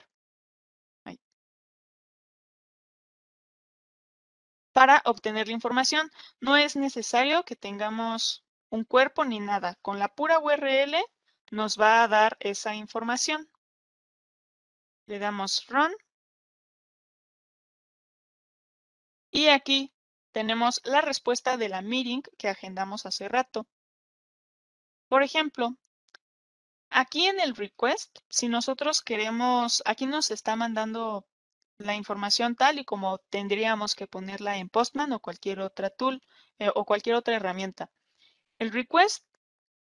para obtener la información. No es necesario que tengamos un cuerpo ni nada. Con la pura URL nos va a dar esa información. Le damos Run. Y aquí tenemos la respuesta de la meeting que agendamos hace rato. Por ejemplo, aquí en el request, si nosotros queremos, aquí nos está mandando la información tal y como tendríamos que ponerla en Postman o cualquier otra tool o cualquier otra herramienta. El request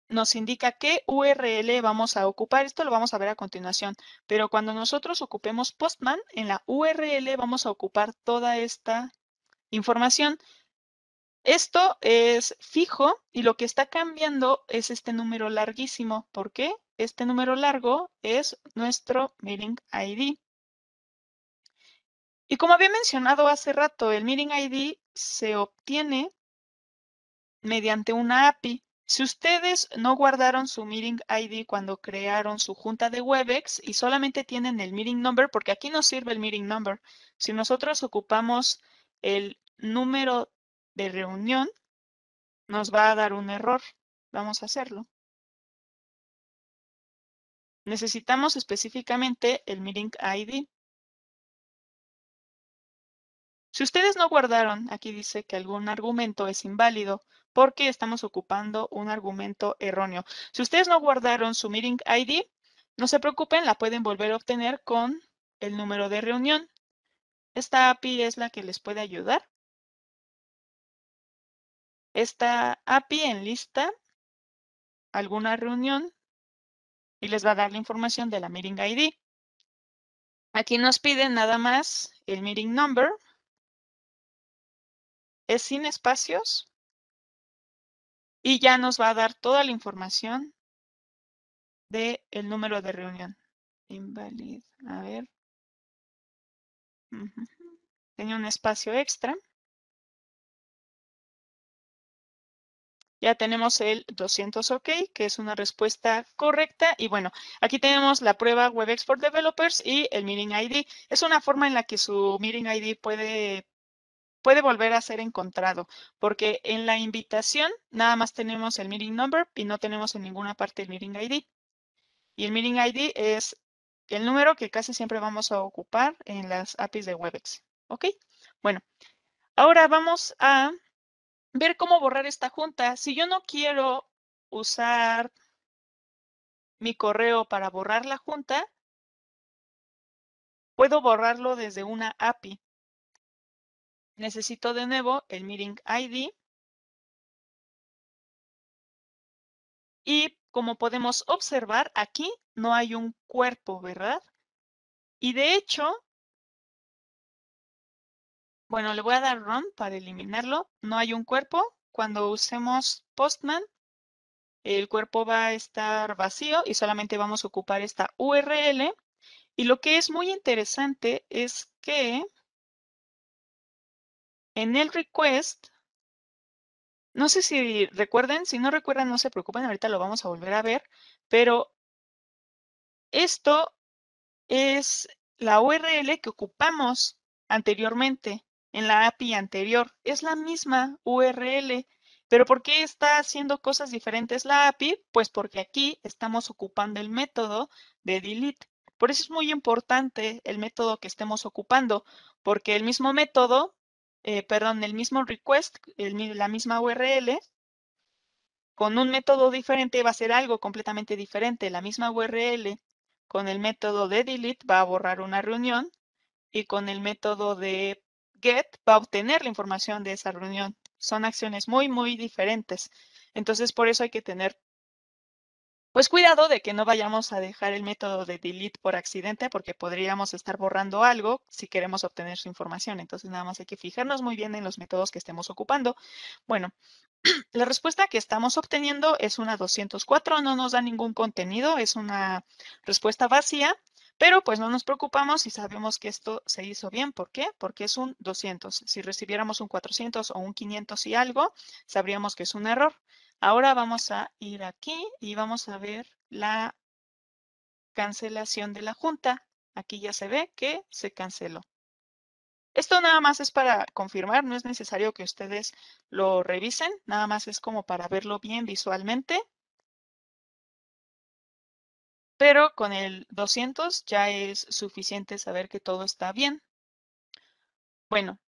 nos indica qué URL vamos a ocupar. Esto lo vamos a ver a continuación. Pero cuando nosotros ocupemos Postman, en la URL vamos a ocupar toda esta información. Esto es fijo y lo que está cambiando es este número larguísimo. ¿Por qué? Este número largo es nuestro Meeting ID. Y como había mencionado hace rato, el Meeting ID se obtiene mediante una API. Si ustedes no guardaron su Meeting ID cuando crearon su junta de Webex y solamente tienen el Meeting Number, porque aquí no sirve el Meeting Number. Si nosotros ocupamos el número de reunión, nos va a dar un error. Vamos a hacerlo. Necesitamos específicamente el Meeting ID. Si ustedes no guardaron, aquí dice que algún argumento es inválido porque estamos ocupando un argumento erróneo. Si ustedes no guardaron su Meeting ID, no se preocupen, la pueden volver a obtener con el número de reunión. Esta API es la que les puede ayudar. Esta API enlista alguna reunión y les va a dar la información de la Meeting ID. Aquí nos piden nada más el Meeting Number. Es sin espacios y ya nos va a dar toda la información del número de reunión. Invalid. A ver. Tenía un espacio extra. Ya tenemos el 200 OK, que es una respuesta correcta. Y bueno, aquí tenemos la prueba Web Export Developers y el Meeting ID. Es una forma en la que su Meeting ID puede volver a ser encontrado, porque en la invitación nada más tenemos el Meeting Number y no tenemos en ninguna parte el Meeting ID. Y el Meeting ID es el número que casi siempre vamos a ocupar en las APIs de Webex. ¿Ok? Bueno, ahora vamos a ver cómo borrar esta junta. Si yo no quiero usar mi correo para borrar la junta, puedo borrarlo desde una API. Necesito de nuevo el Meeting ID. Y como podemos observar, aquí no hay un cuerpo, ¿verdad? Y de hecho, bueno, le voy a dar Run para eliminarlo. No hay un cuerpo. Cuando usemos Postman, el cuerpo va a estar vacío y solamente vamos a ocupar esta URL. Y lo que es muy interesante es que en el request, no sé si recuerden, si no recuerdan, no se preocupen, ahorita lo vamos a volver a ver, pero esto es la URL que ocupamos anteriormente en la API anterior. Es la misma URL, pero ¿por qué está haciendo cosas diferentes la API? Pues porque aquí estamos ocupando el método de delete. Por eso es muy importante el método que estemos ocupando, porque el mismo método, perdón, el mismo request, la misma URL, con un método diferente va a ser algo completamente diferente. La misma URL con el método de delete va a borrar una reunión y con el método de get va a obtener la información de esa reunión. Son acciones muy, muy diferentes. Entonces, por eso hay que tener, pues, cuidado de que no vayamos a dejar el método de delete por accidente, porque podríamos estar borrando algo si queremos obtener su información. Entonces, nada más hay que fijarnos muy bien en los métodos que estemos ocupando. Bueno, la respuesta que estamos obteniendo es una 204, no nos da ningún contenido, es una respuesta vacía, pero pues no nos preocupamos si sabemos que esto se hizo bien. ¿Por qué? Porque es un 200. Si recibiéramos un 400 o un 500 y algo, sabríamos que es un error. Ahora vamos a ir aquí y vamos a ver la cancelación de la junta. Aquí ya se ve que se canceló. Esto nada más es para confirmar, no es necesario que ustedes lo revisen, nada más es como para verlo bien visualmente. Pero con el 200 ya es suficiente saber que todo está bien. Bueno,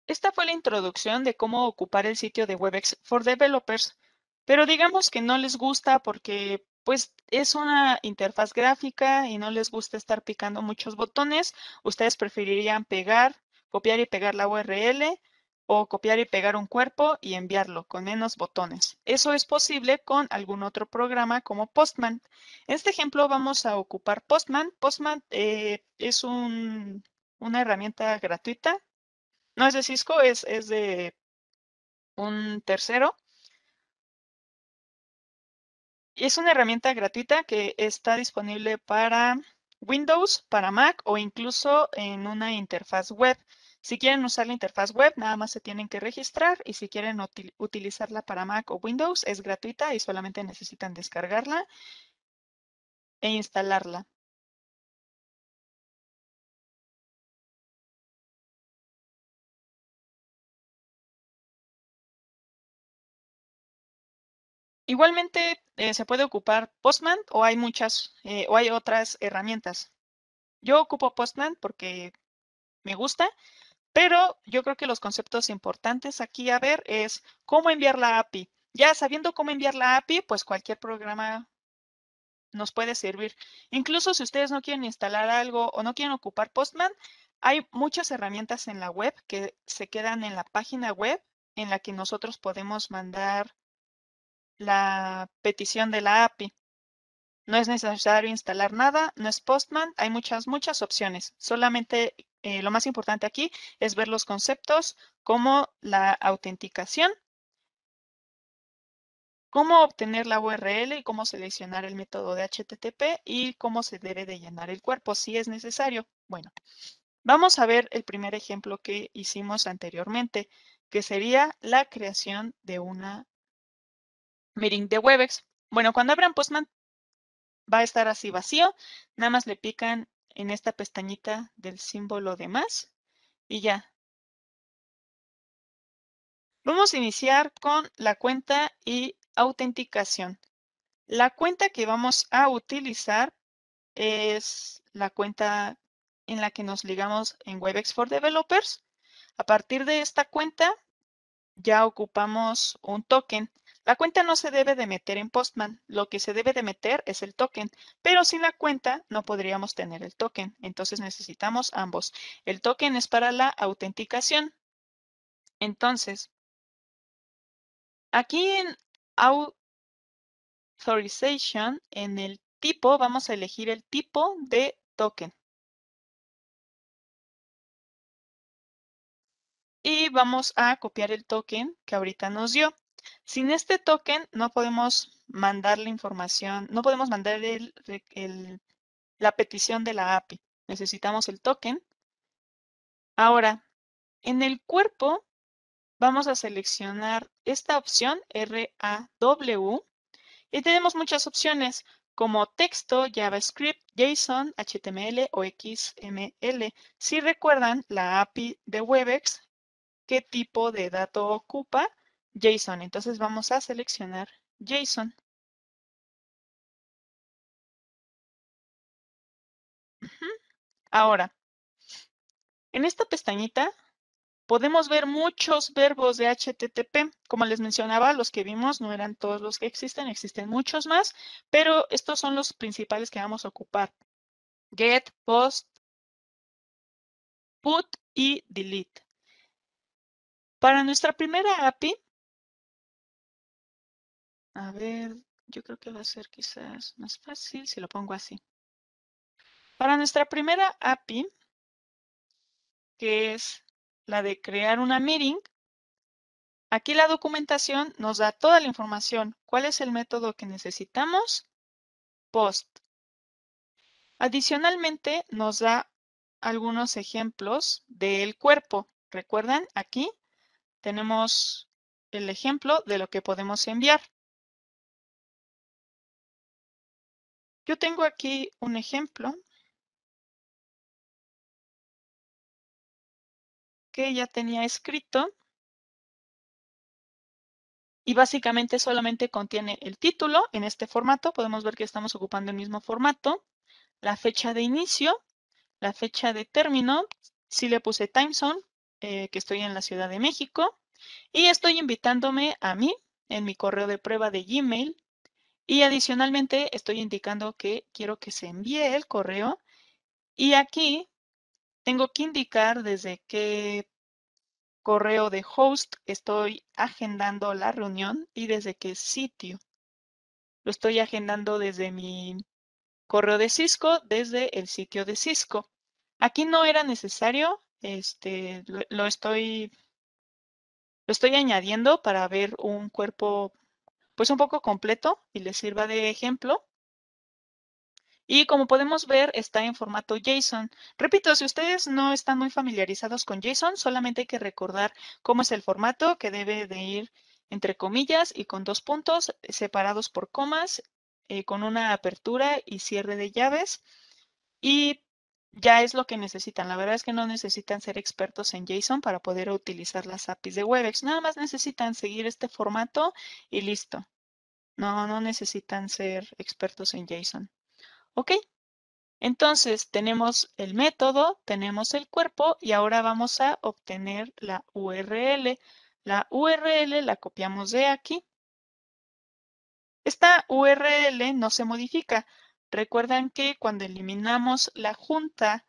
esta fue la introducción de cómo ocupar el sitio de Webex for Developers, pero digamos que no les gusta porque pues es una interfaz gráfica y no les gusta estar picando muchos botones. Ustedes preferirían copiar y pegar la URL o copiar y pegar un cuerpo y enviarlo con menos botones. Eso es posible con algún otro programa como Postman. En este ejemplo vamos a ocupar Postman. Postman es una herramienta gratuita. No es de Cisco, es de un tercero. Es una herramienta gratuita que está disponible para Windows, para Mac o incluso en una interfaz web. Si quieren usar la interfaz web, nada más se tienen que registrar y si quieren utilizarla para Mac o Windows, es gratuita y solamente necesitan descargarla e instalarla. Igualmente se puede ocupar Postman o hay o hay otras herramientas. Yo ocupo Postman porque me gusta. Pero yo creo que los conceptos importantes aquí a ver es cómo enviar la API. Ya sabiendo cómo enviar la API, pues cualquier programa nos puede servir. Incluso si ustedes no quieren instalar algo o no quieren ocupar Postman, hay muchas herramientas en la web que se quedan en la página web en la que nosotros podemos mandar la petición de la API. No es necesario instalar nada, no es Postman, hay muchas, muchas opciones. Solamente lo más importante aquí es ver los conceptos como la autenticación, cómo obtener la URL y cómo seleccionar el método de HTTP y cómo se debe de llenar el cuerpo si es necesario. Bueno, vamos a ver el primer ejemplo que hicimos anteriormente, que sería la creación de una meeting de Webex. Bueno, cuando abran Postman va a estar así vacío. Nada más le pican en esta pestañita del símbolo de más y ya. Vamos a iniciar con la cuenta y autenticación. La cuenta que vamos a utilizar es la cuenta en la que nos ligamos en Webex for Developers. A partir de esta cuenta ya ocupamos un token. La cuenta no se debe de meter en Postman, lo que se debe de meter es el token, pero sin la cuenta no podríamos tener el token, entonces necesitamos ambos. El token es para la autenticación. Entonces, aquí en Authorization, en el tipo, vamos a elegir el tipo de token. Y vamos a copiar el token que ahorita nos dio. Sin este token no podemos mandar la información, no podemos mandar la petición de la API. Necesitamos el token. Ahora, en el cuerpo vamos a seleccionar esta opción RAW y tenemos muchas opciones como texto, JavaScript, JSON, HTML o XML. Si recuerdan la API de Webex, ¿qué tipo de dato ocupa? JSON. Entonces vamos a seleccionar JSON. Ahora, en esta pestañita podemos ver muchos verbos de HTTP. Como les mencionaba, los que vimos no eran todos los que existen, existen muchos más, pero estos son los principales que vamos a ocupar. Get, post, put y delete. Para nuestra primera API, a ver, yo creo que va a ser quizás más fácil si lo pongo así. Para nuestra primera API, que es la de crear una meeting, aquí la documentación nos da toda la información. ¿Cuál es el método que necesitamos? Post. Adicionalmente, nos da algunos ejemplos del cuerpo. ¿Recuerdan? Aquí tenemos el ejemplo de lo que podemos enviar. Yo tengo aquí un ejemplo que ya tenía escrito y básicamente solamente contiene el título en este formato. Podemos ver que estamos ocupando el mismo formato, la fecha de inicio, la fecha de término, sí le puse time zone, que estoy en la Ciudad de México, y estoy invitándome a mí en mi correo de prueba de Gmail, y adicionalmente estoy indicando que quiero que se envíe el correo, y aquí tengo que indicar desde qué correo de host estoy agendando la reunión y desde qué sitio. Lo estoy agendando desde mi correo de Cisco, desde el sitio de Cisco. Aquí no era necesario, lo estoy añadiendo para ver un cuerpo pues un poco completo y les sirva de ejemplo. Y como podemos ver, está en formato JSON. Repito, si ustedes no están muy familiarizados con JSON, solamente hay que recordar cómo es el formato, que debe de ir entre comillas y con dos puntos separados por comas, con una apertura y cierre de llaves. Y ya es lo que necesitan. La verdad es que no necesitan ser expertos en JSON para poder utilizar las APIs de Webex. Nada más necesitan seguir este formato y listo. No necesitan ser expertos en JSON. ¿Ok? Entonces tenemos el método, tenemos el cuerpo y ahora vamos a obtener la URL. La URL la copiamos de aquí. Esta URL no se modifica. Recuerdan que cuando eliminamos la junta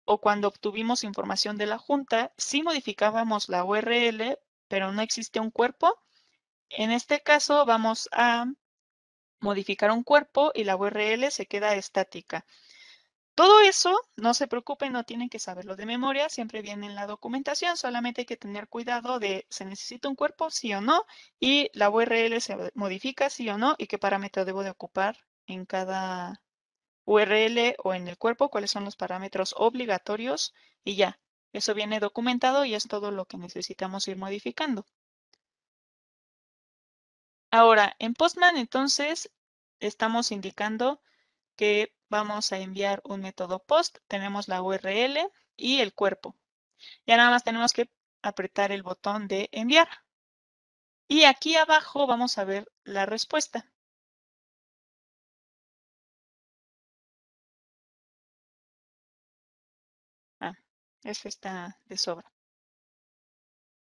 o cuando obtuvimos información de la junta, sí modificábamos la URL, pero no existe un cuerpo. En este caso vamos a modificar un cuerpo y la URL se queda estática. Todo eso, no se preocupen, no tienen que saberlo de memoria, siempre viene en la documentación, solamente hay que tener cuidado de se necesita un cuerpo, sí o no, y la URL se modifica, sí o no, y qué parámetro debo de ocupar en cada URL o en el cuerpo, cuáles son los parámetros obligatorios, y ya, eso viene documentado y es todo lo que necesitamos ir modificando. Ahora, en Postman, entonces, estamos indicando que vamos a enviar un método post. Tenemos la URL y el cuerpo. Ya nada más tenemos que apretar el botón de enviar. Y aquí abajo vamos a ver la respuesta. Ah, eso está de sobra.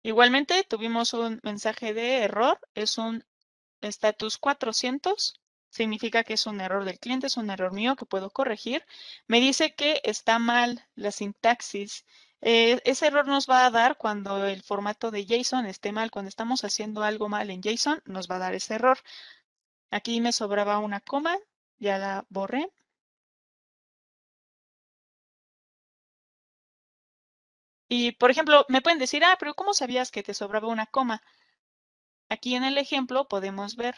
Igualmente tuvimos un mensaje de error. Es un status 400. Significa que es un error del cliente, es un error mío que puedo corregir. Me dice que está mal la sintaxis. Ese error nos va a dar cuando el formato de JSON esté mal. Cuando estamos haciendo algo mal en JSON, nos va a dar ese error. Aquí me sobraba una coma, ya la borré. Y, por ejemplo, me pueden decir, pero ¿cómo sabías que te sobraba una coma? Aquí en el ejemplo podemos ver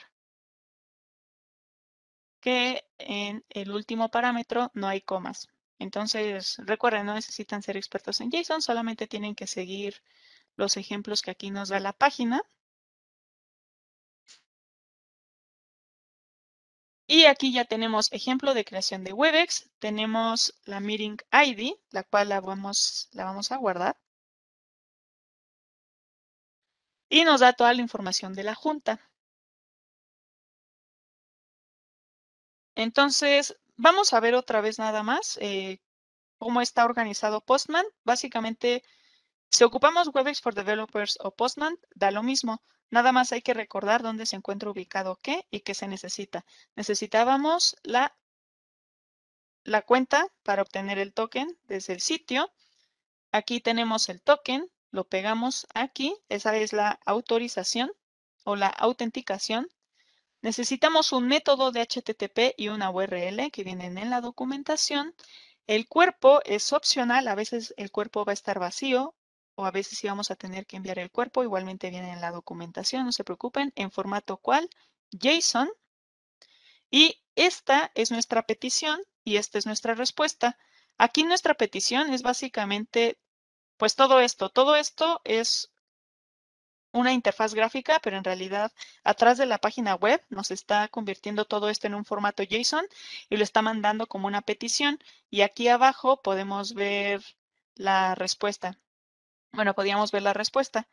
que en el último parámetro no hay comas. Entonces, recuerden, no necesitan ser expertos en JSON, solamente tienen que seguir los ejemplos que aquí nos da la página. Y aquí ya tenemos ejemplo de creación de Webex. Tenemos la Meeting ID, la cual la vamos a guardar. Y nos da toda la información de la junta. Entonces, vamos a ver otra vez nada más cómo está organizado Postman. Básicamente, si ocupamos Webex for Developers o Postman, da lo mismo. Nada más hay que recordar dónde se encuentra ubicado qué y qué se necesita. Necesitábamos la cuenta para obtener el token desde el sitio. Aquí tenemos el token, lo pegamos aquí. Esa es la autorización o la autenticación. Necesitamos un método de HTTP y una URL que vienen en la documentación. El cuerpo es opcional, a veces el cuerpo va a estar vacío o a veces sí vamos a tener que enviar el cuerpo, igualmente viene en la documentación, no se preocupen, en formato cual, JSON. Y esta es nuestra petición y esta es nuestra respuesta. Aquí nuestra petición es básicamente, pues todo esto es una interfaz gráfica, pero en realidad atrás de la página web nos está convirtiendo todo esto en un formato JSON y lo está mandando como una petición. Y aquí abajo podemos ver la respuesta. Bueno, podríamos ver la respuesta.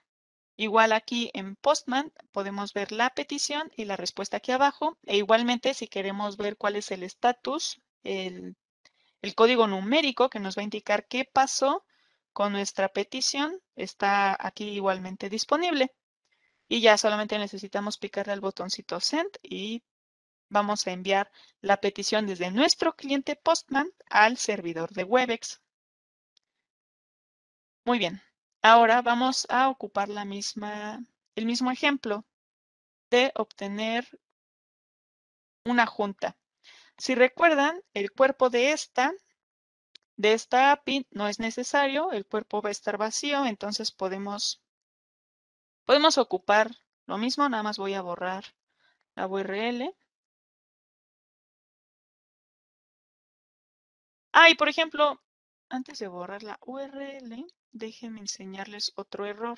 Igual aquí en Postman podemos ver la petición y la respuesta aquí abajo. E igualmente si queremos ver cuál es el estatus, el código numérico que nos va a indicar qué pasó con nuestra petición, está aquí igualmente disponible. Y ya solamente necesitamos picarle al botoncito Send y vamos a enviar la petición desde nuestro cliente Postman al servidor de Webex. Muy bien. Ahora vamos a ocupar el mismo ejemplo de obtener una junta. Si recuerdan, el cuerpo de esta API no es necesario, el cuerpo va a estar vacío, entonces podemos ocupar lo mismo, nada más voy a borrar la URL. Y por ejemplo, antes de borrar la URL, déjenme enseñarles otro error.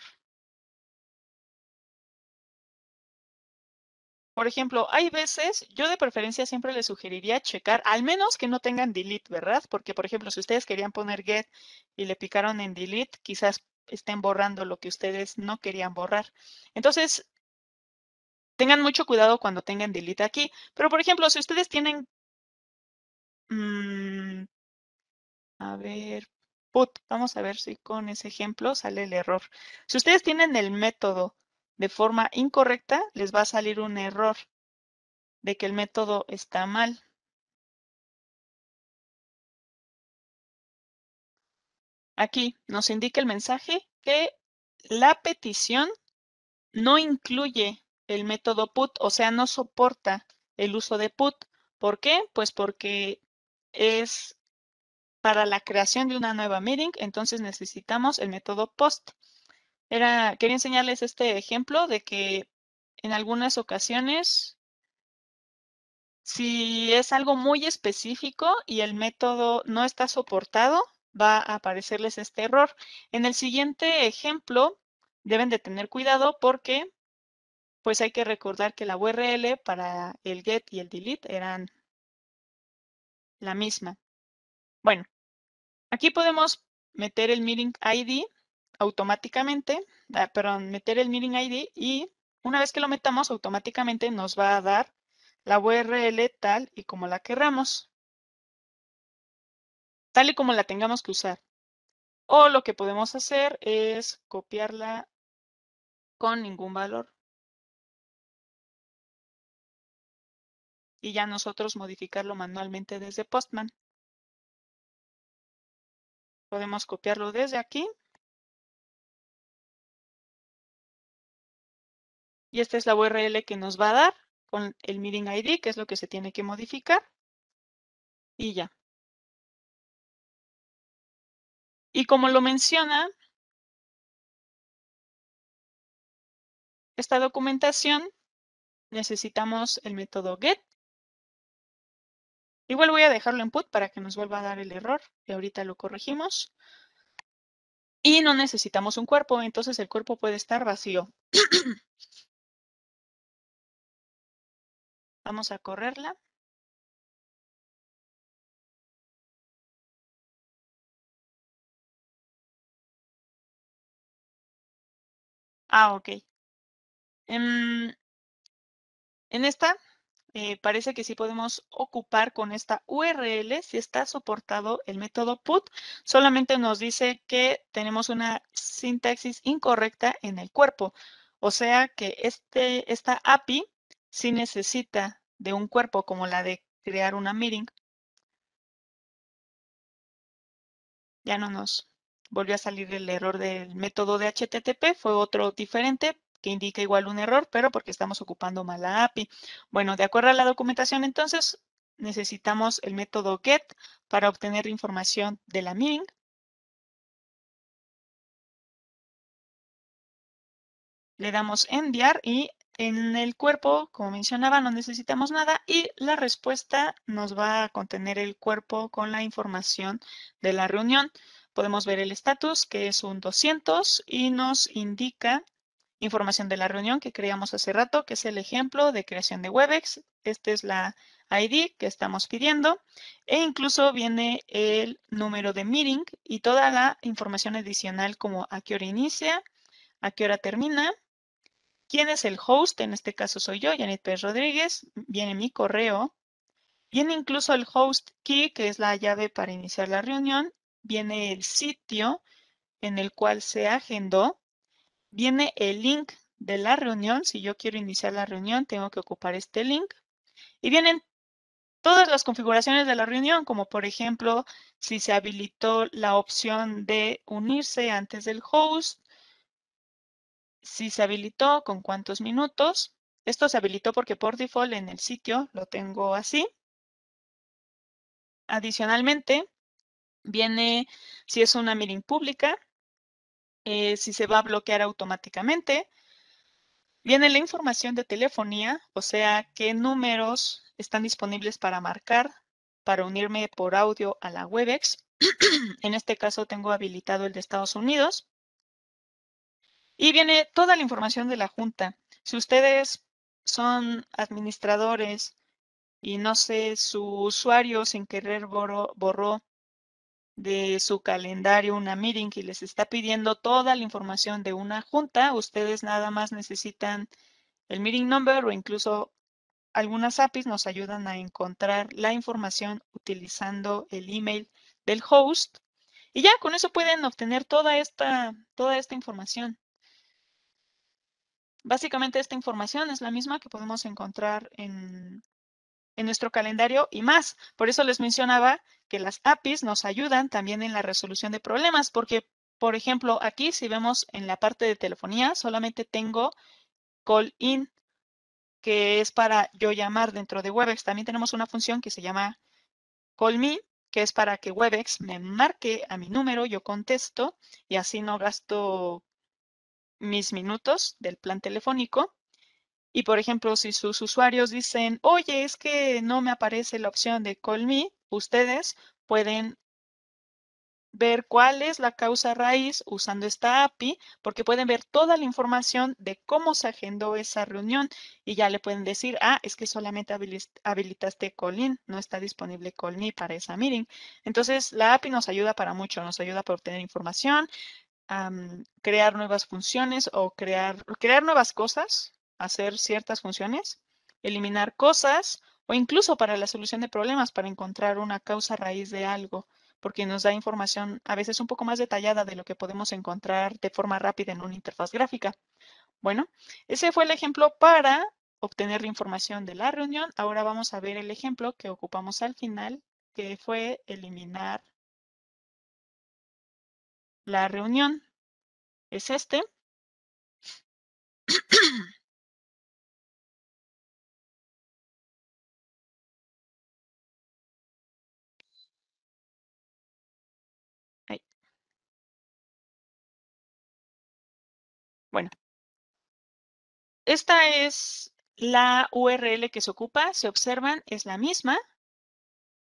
Por ejemplo, hay veces, yo de preferencia siempre les sugeriría checar, al menos que no tengan delete, ¿verdad? Porque, por ejemplo, si ustedes querían poner get y le picaron en delete, quizás estén borrando lo que ustedes no querían borrar. Entonces, tengan mucho cuidado cuando tengan delete aquí. Pero, por ejemplo, si ustedes tienen, a ver, put, vamos a ver si con ese ejemplo sale el error. Si ustedes tienen el método de forma incorrecta, les va a salir un error de que el método está mal. Aquí nos indica el mensaje que la petición no incluye el método put, o sea, no soporta el uso de put. ¿Por qué? Pues porque es para la creación de una nueva meeting, entonces necesitamos el método post. Quería enseñarles este ejemplo de que en algunas ocasiones, si es algo muy específico y el método no está soportado, va a aparecerles este error. En el siguiente ejemplo, deben de tener cuidado porque pues hay que recordar que la URL para el get y el delete eran la misma. Bueno, aquí podemos meter el meeting ID automáticamente, perdón, meter el meeting ID y una vez que lo metamos automáticamente nos va a dar la URL tal y como la querramos, tal y como la tengamos que usar. O lo que podemos hacer es copiarla con ningún valor y ya nosotros modificarlo manualmente desde Postman. Podemos copiarlo desde aquí. Y esta es la URL que nos va a dar con el meeting ID, que es lo que se tiene que modificar. Y ya. Y como lo menciona esta documentación, necesitamos el método get. Igual voy a dejarlo en put para que nos vuelva a dar el error. Y ahorita lo corregimos. Y no necesitamos un cuerpo, entonces el cuerpo puede estar vacío. Vamos a correrla. Ok. En esta parece que sí podemos ocupar con esta URL si está soportado el método put. Solamente nos dice que tenemos una sintaxis incorrecta en el cuerpo. O sea que esta API sí necesita de un cuerpo como la de crear una meeting. Ya no nos volvió a salir el error del método de HTTP. Fue otro diferente que indica igual un error, pero porque estamos ocupando mal la API. Bueno, de acuerdo a la documentación, entonces, necesitamos el método get para obtener información de la meeting. Le damos enviar y en el cuerpo, como mencionaba, no necesitamos nada y la respuesta nos va a contener el cuerpo con la información de la reunión. Podemos ver el estatus, que es un 200 y nos indica información de la reunión que creamos hace rato, que es el ejemplo de creación de Webex. Esta es la ID que estamos pidiendo e incluso viene el número de meeting y toda la información adicional como a qué hora inicia, a qué hora termina, quién es el host, en este caso soy yo, Janet Pérez Rodríguez, viene mi correo, viene incluso el host key, que es la llave para iniciar la reunión, viene el sitio en el cual se agendó, viene el link de la reunión. Si yo quiero iniciar la reunión, tengo que ocupar este link. Y vienen todas las configuraciones de la reunión, como por ejemplo, si se habilitó la opción de unirse antes del host, si se habilitó, con cuántos minutos. Esto se habilitó porque por default en el sitio lo tengo así. Adicionalmente, viene si es una meeting pública, si se va a bloquear automáticamente. Viene la información de telefonía, o sea, qué números están disponibles para marcar, para unirme por audio a la Webex. En este caso tengo habilitado el de Estados Unidos. Y viene toda la información de la junta. Si ustedes son administradores y no sé, su usuario sin querer borró de su calendario una meeting y les está pidiendo toda la información de una junta, ustedes nada más necesitan el meeting number o incluso algunas APIs nos ayudan a encontrar la información utilizando el email del host y ya con eso pueden obtener toda esta información. Básicamente esta información es la misma que podemos encontrar en nuestro calendario y más. Por eso les mencionaba que las APIs nos ayudan también en la resolución de problemas, porque, por ejemplo, aquí si vemos en la parte de telefonía, solamente tengo call in, que es para yo llamar dentro de Webex. También tenemos una función que se llama call me, que es para que Webex me marque a mi número, yo contesto y así no gasto mis minutos del plan telefónico. Y por ejemplo, si sus usuarios dicen, oye, es que no me aparece la opción de Call Me, ustedes pueden ver cuál es la causa raíz usando esta API, porque pueden ver toda la información de cómo se agendó esa reunión y ya le pueden decir, ah, es que solamente habilitaste Call-in, no está disponible Call-me para esa meeting. Entonces, la API nos ayuda para mucho, nos ayuda para obtener información, crear nuevas funciones o crear nuevas cosas, hacer ciertas funciones, eliminar cosas o incluso para la solución de problemas, para encontrar una causa raíz de algo, porque nos da información a veces un poco más detallada de lo que podemos encontrar de forma rápida en una interfaz gráfica. Bueno, ese fue el ejemplo para obtener la información de la reunión. Ahora vamos a ver el ejemplo que ocupamos al final, que fue eliminar la reunión. Es este. Ahí. Bueno, esta es la URL que se ocupa. Se observan, es la misma.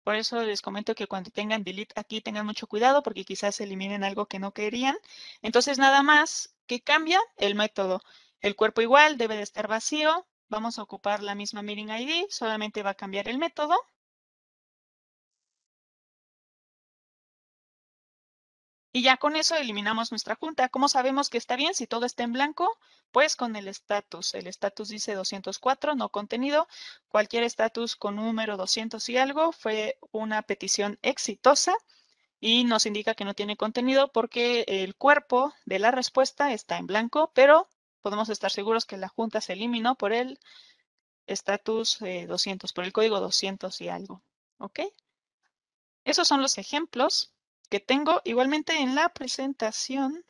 Por eso les comento que cuando tengan delete aquí tengan mucho cuidado porque quizás eliminen algo que no querían. Entonces nada más que cambia el método. El cuerpo igual debe de estar vacío. Vamos a ocupar la misma meeting ID, solamente va a cambiar el método. Y ya con eso eliminamos nuestra junta. ¿Cómo sabemos que está bien si todo está en blanco? Pues con el estatus. El estatus dice 204, no contenido. Cualquier estatus con número 200 y algo fue una petición exitosa y nos indica que no tiene contenido porque el cuerpo de la respuesta está en blanco, pero podemos estar seguros que la junta se eliminó por el estatus 200, por el código 200 y algo. ¿Ok? Esos son los ejemplos que tengo. Igualmente en la presentación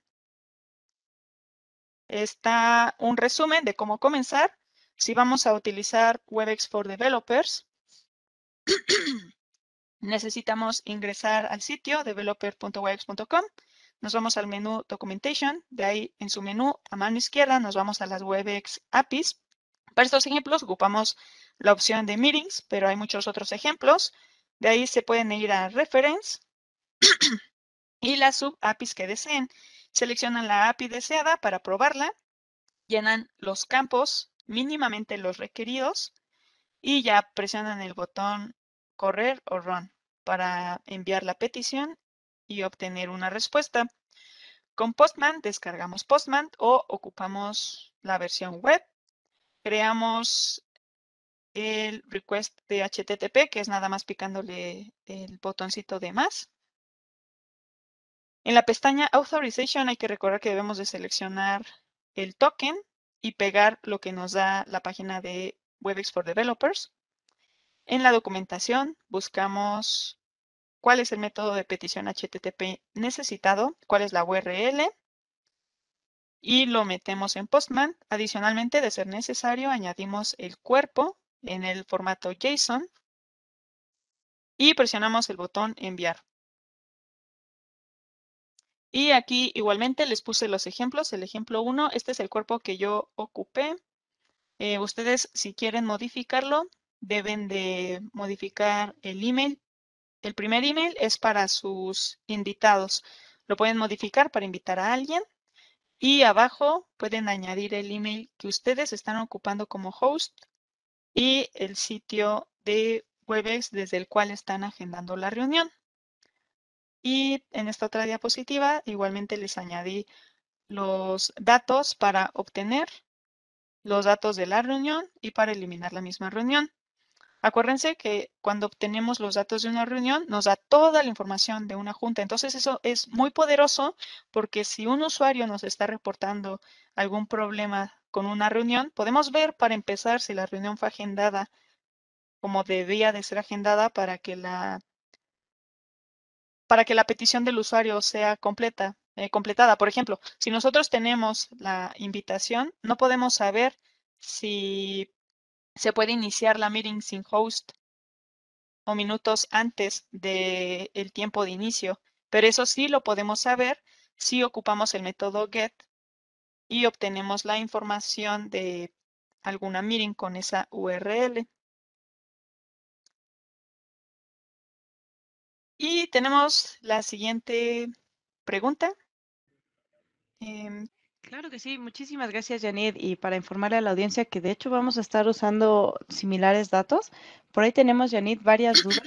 está un resumen de cómo comenzar. Si vamos a utilizar WebEx for Developers, necesitamos ingresar al sitio developer.webex.com. Nos vamos al menú Documentation. De ahí, en su menú, a mano izquierda, nos vamos a las WebEx APIs. Para estos ejemplos, ocupamos la opción de Meetings, pero hay muchos otros ejemplos. De ahí se pueden ir a Reference y las sub-APIs que deseen. Seleccionan la API deseada para probarla. Llenan los campos, mínimamente los requeridos, y ya presionan el botón correr o run para enviar la petición y obtener una respuesta. Con Postman descargamos Postman o ocupamos la versión web. Creamos el request de HTTP, que es nada más picándole el botoncito de más. En la pestaña Authorization hay que recordar que debemos de seleccionar el token y pegar lo que nos da la página de WebEx for Developers. En la documentación buscamos cuál es el método de petición HTTP necesitado, cuál es la URL y lo metemos en Postman. Adicionalmente, de ser necesario, añadimos el cuerpo en el formato JSON y presionamos el botón enviar. Y aquí igualmente les puse los ejemplos. El ejemplo 1, este es el cuerpo que yo ocupé. Ustedes, si quieren modificarlo, deben de modificar el email. El primer email es para sus invitados. Lo pueden modificar para invitar a alguien. Y abajo pueden añadir el email que ustedes están ocupando como host y el sitio de Webex desde el cual están agendando la reunión. Y en esta otra diapositiva igualmente les añadí los datos para obtener los datos de la reunión y para eliminar la misma reunión. Acuérdense que cuando obtenemos los datos de una reunión nos da toda la información de una junta. Entonces eso es muy poderoso porque si un usuario nos está reportando algún problema con una reunión, podemos ver para empezar si la reunión fue agendada como debía de ser agendada para que la petición del usuario sea completada. Por ejemplo, si nosotros tenemos la invitación, no podemos saber si se puede iniciar la meeting sin host o minutos antes del tiempo de inicio, pero eso sí lo podemos saber si ocupamos el método get y obtenemos la información de alguna meeting con esa URL. Y tenemos la siguiente pregunta. Em, Claro que sí, muchísimas gracias, Janit. Y para informarle a la audiencia que de hecho vamos a estar usando similares datos. Por ahí tenemos, Janit, varias dudas.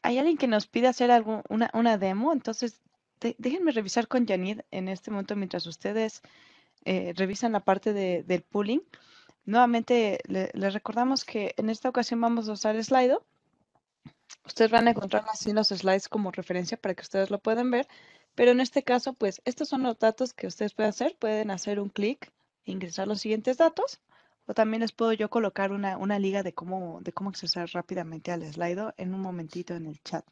Hay alguien que nos pide hacer una demo, entonces déjenme revisar con Janit en este momento mientras ustedes revisan la parte del pooling. Nuevamente, les recordamos que en esta ocasión vamos a usar Slido. Ustedes van a encontrar así los slides como referencia para que ustedes lo puedan ver, pero en este caso, pues estos son los datos que ustedes pueden hacer. Pueden hacer un clic, e ingresar los siguientes datos, o también les puedo yo colocar una liga de cómo accesar rápidamente al Slido en un momentito en el chat.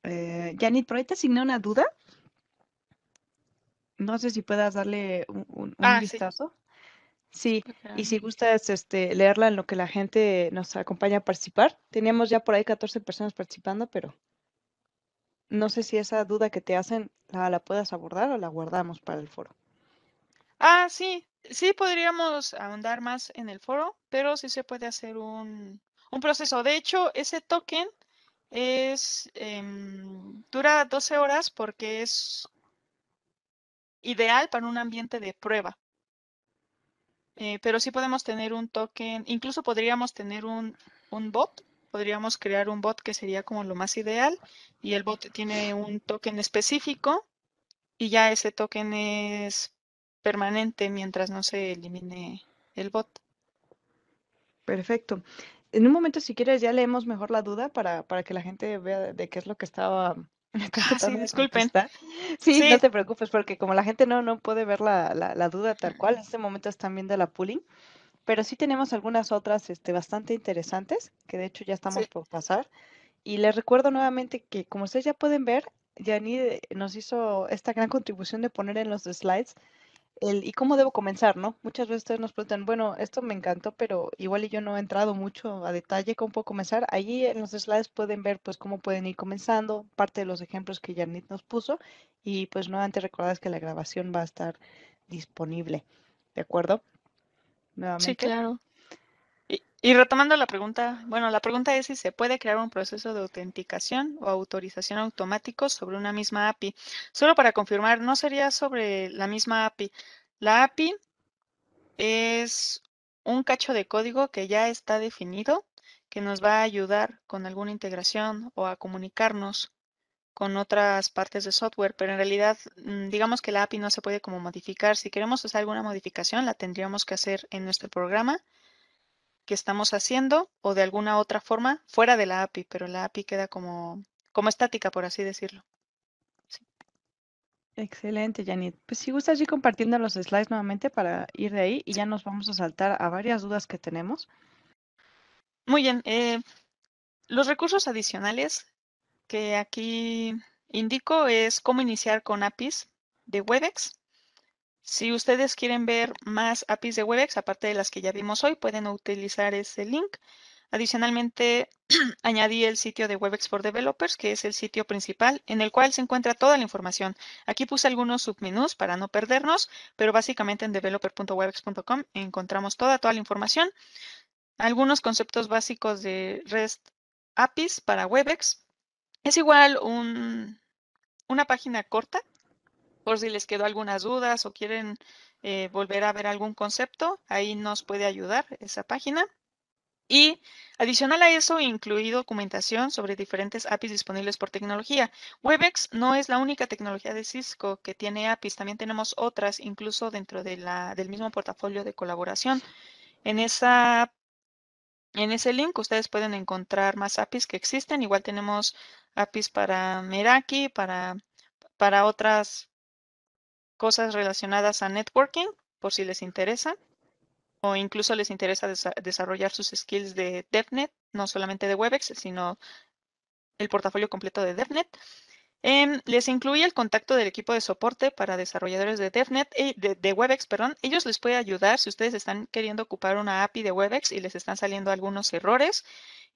Janit, por ahí te asigné una duda. No sé si puedas darle un sí, vistazo. Sí, y espérame. si gustas leerla en lo que la gente nos acompaña a participar. Teníamos ya por ahí 14 personas participando, pero no sé si esa duda que te hacen la puedas abordar o la guardamos para el foro. Sí, sí podríamos ahondar más en el foro, pero sí se puede hacer un proceso. De hecho, ese token dura 12 horas porque es ideal para un ambiente de prueba. Pero sí podemos tener un token, incluso podríamos tener un bot, podríamos crear un bot que sería como lo más ideal, y el bot tiene un token específico y ya ese token es permanente mientras no se elimine el bot. Perfecto. En un momento, si quieres, ya leemos mejor la duda para que la gente vea de qué es lo que estaba acá Sí, tratando de disculpen. contestar. Sí, no Sí, te preocupes, porque como la gente no puede ver la duda tal cual, en este momento están viendo la pooling, pero sí tenemos algunas otras bastante interesantes, que de hecho ya estamos sí. por pasar. Y les recuerdo nuevamente que, como ustedes ya pueden ver, Yani nos hizo esta gran contribución de poner en los slides ¿y cómo debo comenzar, no? Muchas veces ustedes nos preguntan, bueno, esto me encantó, pero igual y yo no he entrado mucho a detalle cómo puedo comenzar. Allí en los slides pueden ver, pues, cómo pueden ir comenzando, parte de los ejemplos que Janit nos puso, y pues nuevamente recordarles que la grabación va a estar disponible, ¿de acuerdo? Sí, Nuevamente. claro. Y retomando la pregunta, bueno, la pregunta es si se puede crear un proceso de autenticación o autorización automático sobre una misma API. Solo para confirmar, no sería sobre la misma API. La API es un cacho de código que ya está definido, que nos va a ayudar con alguna integración o a comunicarnos con otras partes de software, pero en realidad, digamos que la API no se puede como modificar. Si queremos hacer alguna modificación, la tendríamos que hacer en nuestro programa que estamos haciendo o de alguna otra forma fuera de la API, pero la API queda como estática, por así decirlo. Sí. Excelente, Janit. Pues si gustas ir compartiendo los slides nuevamente para ir de ahí y Sí. ya nos vamos a saltar a varias dudas que tenemos. Muy bien. Los recursos adicionales que aquí indico es cómo iniciar con APIs de Webex. Si ustedes quieren ver más APIs de Webex, aparte de las que ya vimos hoy, pueden utilizar ese link. Adicionalmente, añadí el sitio de Webex for Developers, que es el sitio principal en el cual se encuentra toda la información. Aquí puse algunos submenús para no perdernos, pero básicamente en developer.webex.com encontramos toda la información. Algunos conceptos básicos de REST APIs para Webex. Es igual una página corta por si les quedó algunas dudas o quieren volver a ver algún concepto, ahí nos puede ayudar esa página. Y adicional a eso, incluí documentación sobre diferentes APIs disponibles por tecnología. Webex no es la única tecnología de Cisco que tiene APIs, también tenemos otras, incluso dentro de del mismo portafolio de colaboración. En en ese link ustedes pueden encontrar más APIs que existen. Igual tenemos APIs para Meraki, para otras cosas relacionadas a networking, por si les interesa, o incluso les interesa desarrollar sus skills de DevNet, no solamente de Webex, sino el portafolio completo de DevNet. Les incluye el contacto del equipo de soporte para desarrolladores de DevNet, de Webex, perdón. Ellos les pueden ayudar si ustedes están queriendo ocupar una API de Webex y les están saliendo algunos errores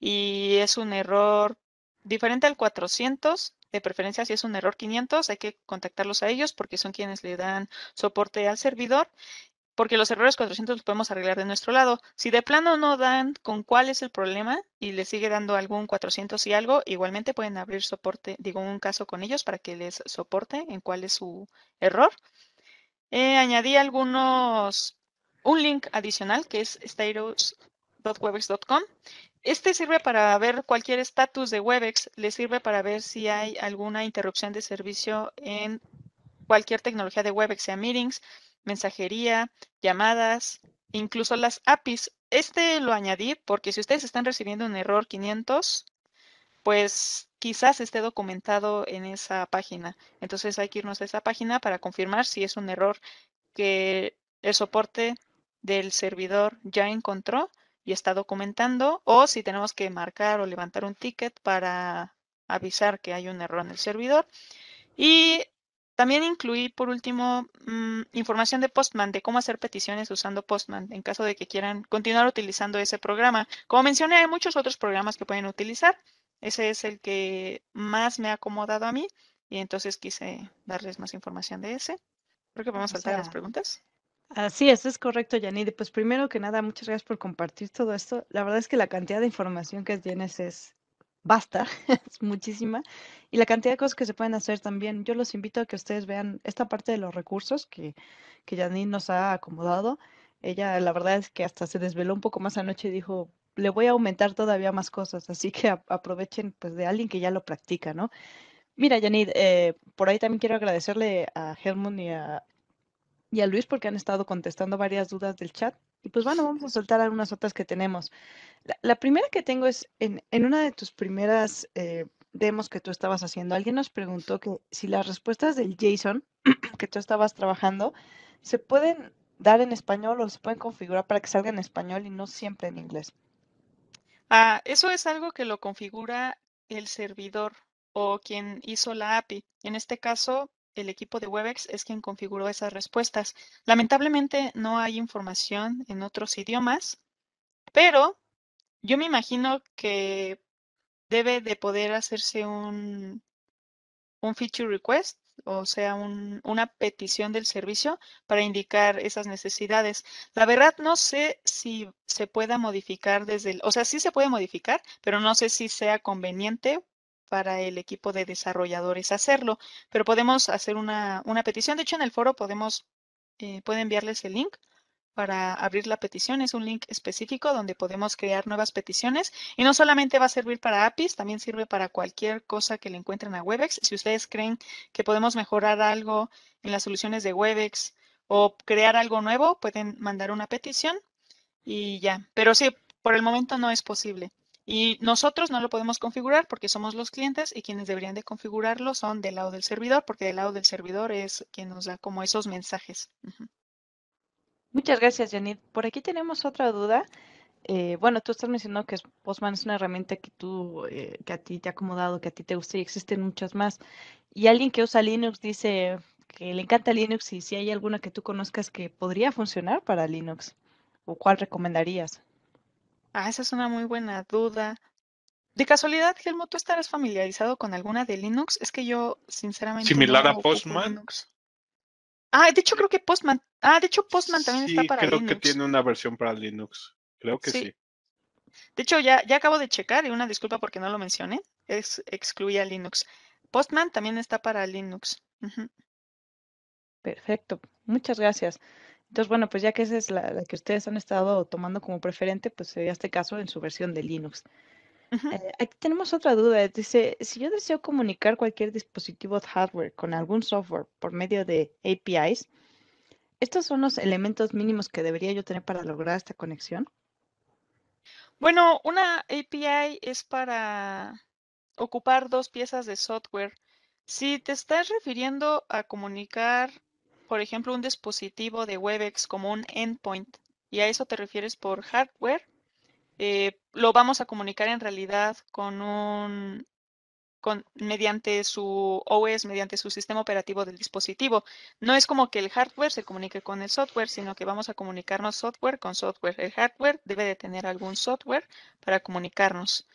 y es un error diferente al 400. De preferencia, si es un error 500, hay que contactarlos a ellos porque son quienes le dan soporte al servidor. porque los errores 400 los podemos arreglar de nuestro lado. Si de plano no dan con cuál es el problema y les sigue dando algún 400 y algo, igualmente pueden abrir soporte, digo, un caso con ellos para que les soporte en cuál es su error. Añadí un link adicional que es status.webex.com. Este sirve para ver cualquier estatus de Webex, le sirve para ver si hay alguna interrupción de servicio en cualquier tecnología de Webex, sea meetings, mensajería, llamadas, incluso las APIs. Este lo añadí porque si ustedes están recibiendo un error 500, pues quizás esté documentado en esa página. Entonces hay que irnos a esa página para confirmar si es un error que el soporte del servidor ya encontró y está documentando, o si tenemos que marcar o levantar un ticket para avisar que hay un error en el servidor. Y también incluí, por último, información de Postman, de cómo hacer peticiones usando Postman, en caso de que quieran continuar utilizando ese programa. Como mencioné, hay muchos otros programas que pueden utilizar. Ese es el que más me ha acomodado a mí y entonces quise darles más información de ese. Creo que vamos O a saltar a las sea, preguntas. así es correcto, Yanide. Pues primero que nada, muchas gracias por compartir todo esto. La verdad es que la cantidad de información que tienes es basta, es muchísima. Y la cantidad de cosas que se pueden hacer también. Yo los invito a que ustedes vean esta parte de los recursos que Janine nos ha acomodado. Ella, la verdad es que hasta se desveló un poco más anoche y dijo, le voy a aumentar todavía más cosas. Así que aprovechen pues de alguien que ya lo practica, ¿no? Mira, Janine, por ahí también quiero agradecerle a Helmut y a Luis porque han estado contestando varias dudas del chat. Y pues bueno, vamos a soltar algunas otras que tenemos. La primera que tengo es en una de tus primeras demos que tú estabas haciendo, alguien nos preguntó que si las respuestas del JSON que tú estabas trabajando se pueden dar en español o se pueden configurar para que salga en español y no siempre en inglés. Eso es algo que lo configura el servidor o quien hizo la API. En este caso, el equipo de Webex es quien configuró esas respuestas. Lamentablemente no hay información en otros idiomas, pero yo me imagino que debe de poder hacerse un feature request, o sea, una petición del servicio para indicar esas necesidades. La verdad, no sé si se pueda modificar o sea, sí se puede modificar, pero no sé si sea conveniente para el equipo de desarrolladores hacerlo, pero podemos hacer una petición. De hecho, en el foro puede enviarles el link para abrir la petición. Es un link específico donde podemos crear nuevas peticiones y no solamente va a servir para APIs, también sirve para cualquier cosa que le encuentren a Webex. Si ustedes creen que podemos mejorar algo en las soluciones de Webex o crear algo nuevo, pueden mandar una petición y ya. Pero sí, por el momento no es posible. Y nosotros no lo podemos configurar porque somos los clientes y quienes deberían de configurarlo son del lado del servidor, porque del lado del servidor es quien nos da como esos mensajes. Muchas gracias, Janit. Por aquí tenemos otra duda. Bueno, tú estás mencionando que Postman es una herramienta que que a ti te ha acomodado, que a ti te gusta y existen muchas más. Y alguien que usa Linux dice que le encanta Linux y si hay alguna que tú conozcas que podría funcionar para Linux, ¿o cuál recomendarías? Esa es una muy buena duda. De casualidad, Helmut, ¿tú estarás familiarizado con alguna de Linux? Es que yo, sinceramente, Similar no a ocupo Postman. Linux. De hecho, creo que Postman. De hecho, Postman también está Sí, para creo que Linux. tiene una versión para Linux. Creo que Sí. sí. De hecho, ya acabo de checar y una disculpa porque no lo mencioné. Excluía Linux. Postman también está para Linux. Ujú. Perfecto, muchas gracias. Entonces, bueno, pues ya que esa es la que ustedes han estado tomando como preferente, pues sería este caso en su versión de Linux. Ujú. Aquí tenemos otra duda. Dice, si yo deseo comunicar cualquier dispositivo hardware con algún software por medio de APIs, ¿estos son los elementos mínimos que debería yo tener para lograr esta conexión? Bueno, una API es para ocupar dos piezas de software. Si te estás refiriendo a comunicar, por ejemplo, un dispositivo de Webex como un endpoint, y a eso te refieres por hardware, lo vamos a comunicar en realidad mediante su OS, mediante su sistema operativo del dispositivo. No es como que el hardware se comunique con el software, sino que vamos a comunicarnos software con software. El hardware debe de tener algún software para comunicarnos.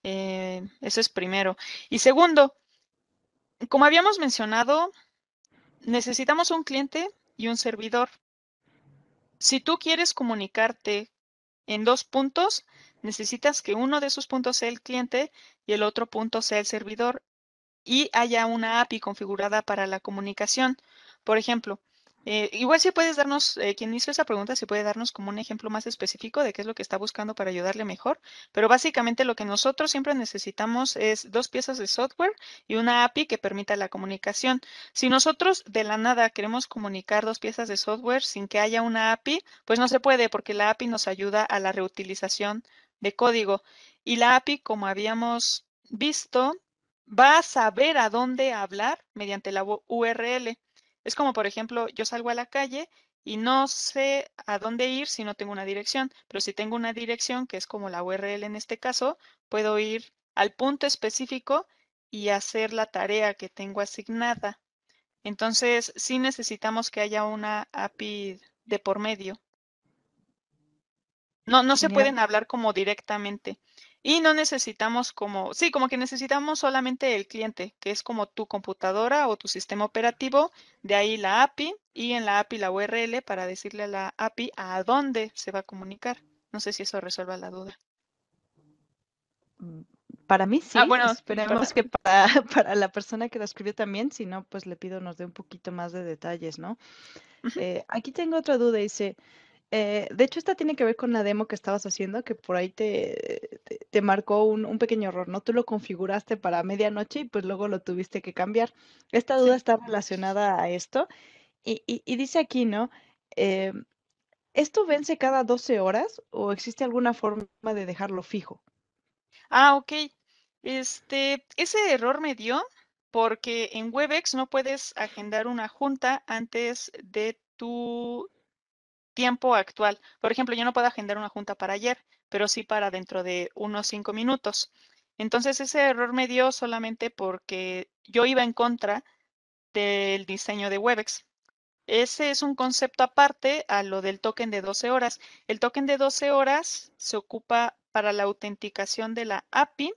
Eso es primero. Y segundo, como habíamos mencionado, necesitamos un cliente y un servidor. Si tú quieres comunicarte en 2 puntos, necesitas que uno de esos puntos sea el cliente y el otro punto sea el servidor y haya una API configurada para la comunicación. Por ejemplo, igual si puedes darnos, quien hizo esa pregunta, si puede darnos como un ejemplo más específico de qué es lo que está buscando para ayudarle mejor, pero básicamente lo que nosotros siempre necesitamos es 2 piezas de software y una API que permita la comunicación. Si nosotros de la nada queremos comunicar 2 piezas de software sin que haya una API, pues no se puede porque la API nos ayuda a la reutilización de código. Y la API, como habíamos visto, va a saber a dónde hablar mediante la URL. Es como, por ejemplo, yo salgo a la calle y no sé a dónde ir si no tengo una dirección, pero si tengo una dirección, que es como la URL en este caso, puedo ir al punto específico y hacer la tarea que tengo asignada. Entonces, sí necesitamos que haya una API de por medio. No se Genial. pueden hablar como directamente. Y no necesitamos como, sí, como que necesitamos solamente el cliente, que es como tu computadora o tu sistema operativo, de ahí la API y en la API la URL para decirle a la API a dónde se va a comunicar. No sé si eso resuelva la duda. Mm, Para mí Ah, sí, bueno, esperemos que para, para la persona que lo escribió también, si no, pues le pido nos dé un poquito más de detalles, ¿no? ujú, Aquí tengo otra duda, dice, de hecho esta tiene que ver con la demo que estabas haciendo, que por ahí te marcó un pequeño error, ¿no? Tú lo configuraste para medianoche y pues luego lo tuviste que cambiar. Esta duda sí. está relacionada a esto y dice aquí, ¿no? Eh, ¿Esto vence cada 12 horas o existe alguna forma de dejarlo fijo? Ah, ok. Ese error me dio porque en Webex no puedes agendar una junta antes de tu tiempo actual. Por ejemplo, yo no puedo agendar una junta para ayer, pero sí para dentro de unos 5 minutos. Entonces, ese error me dio solamente porque yo iba en contra del diseño de Webex. Ese es un concepto aparte a lo del token de 12 horas. El token de 12 horas se ocupa para la autenticación de la API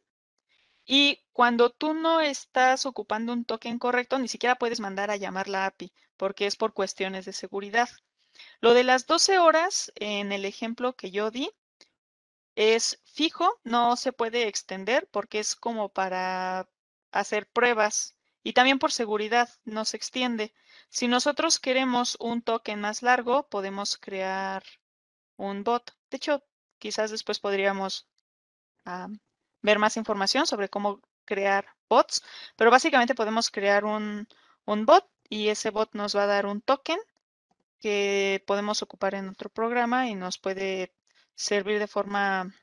y cuando tú no estás ocupando un token correcto, ni siquiera puedes mandar a llamar la API porque es por cuestiones de seguridad. Lo de las 12 horas en el ejemplo que yo di es fijo, no se puede extender porque es como para hacer pruebas y también por seguridad no se extiende. Si nosotros queremos un token más largo, podemos crear un bot. De hecho, quizás después podríamos ah, ver más información sobre cómo crear bots, pero básicamente podemos crear un bot y ese bot nos va a dar un token que podemos ocupar en otro programa y nos puede servir de forma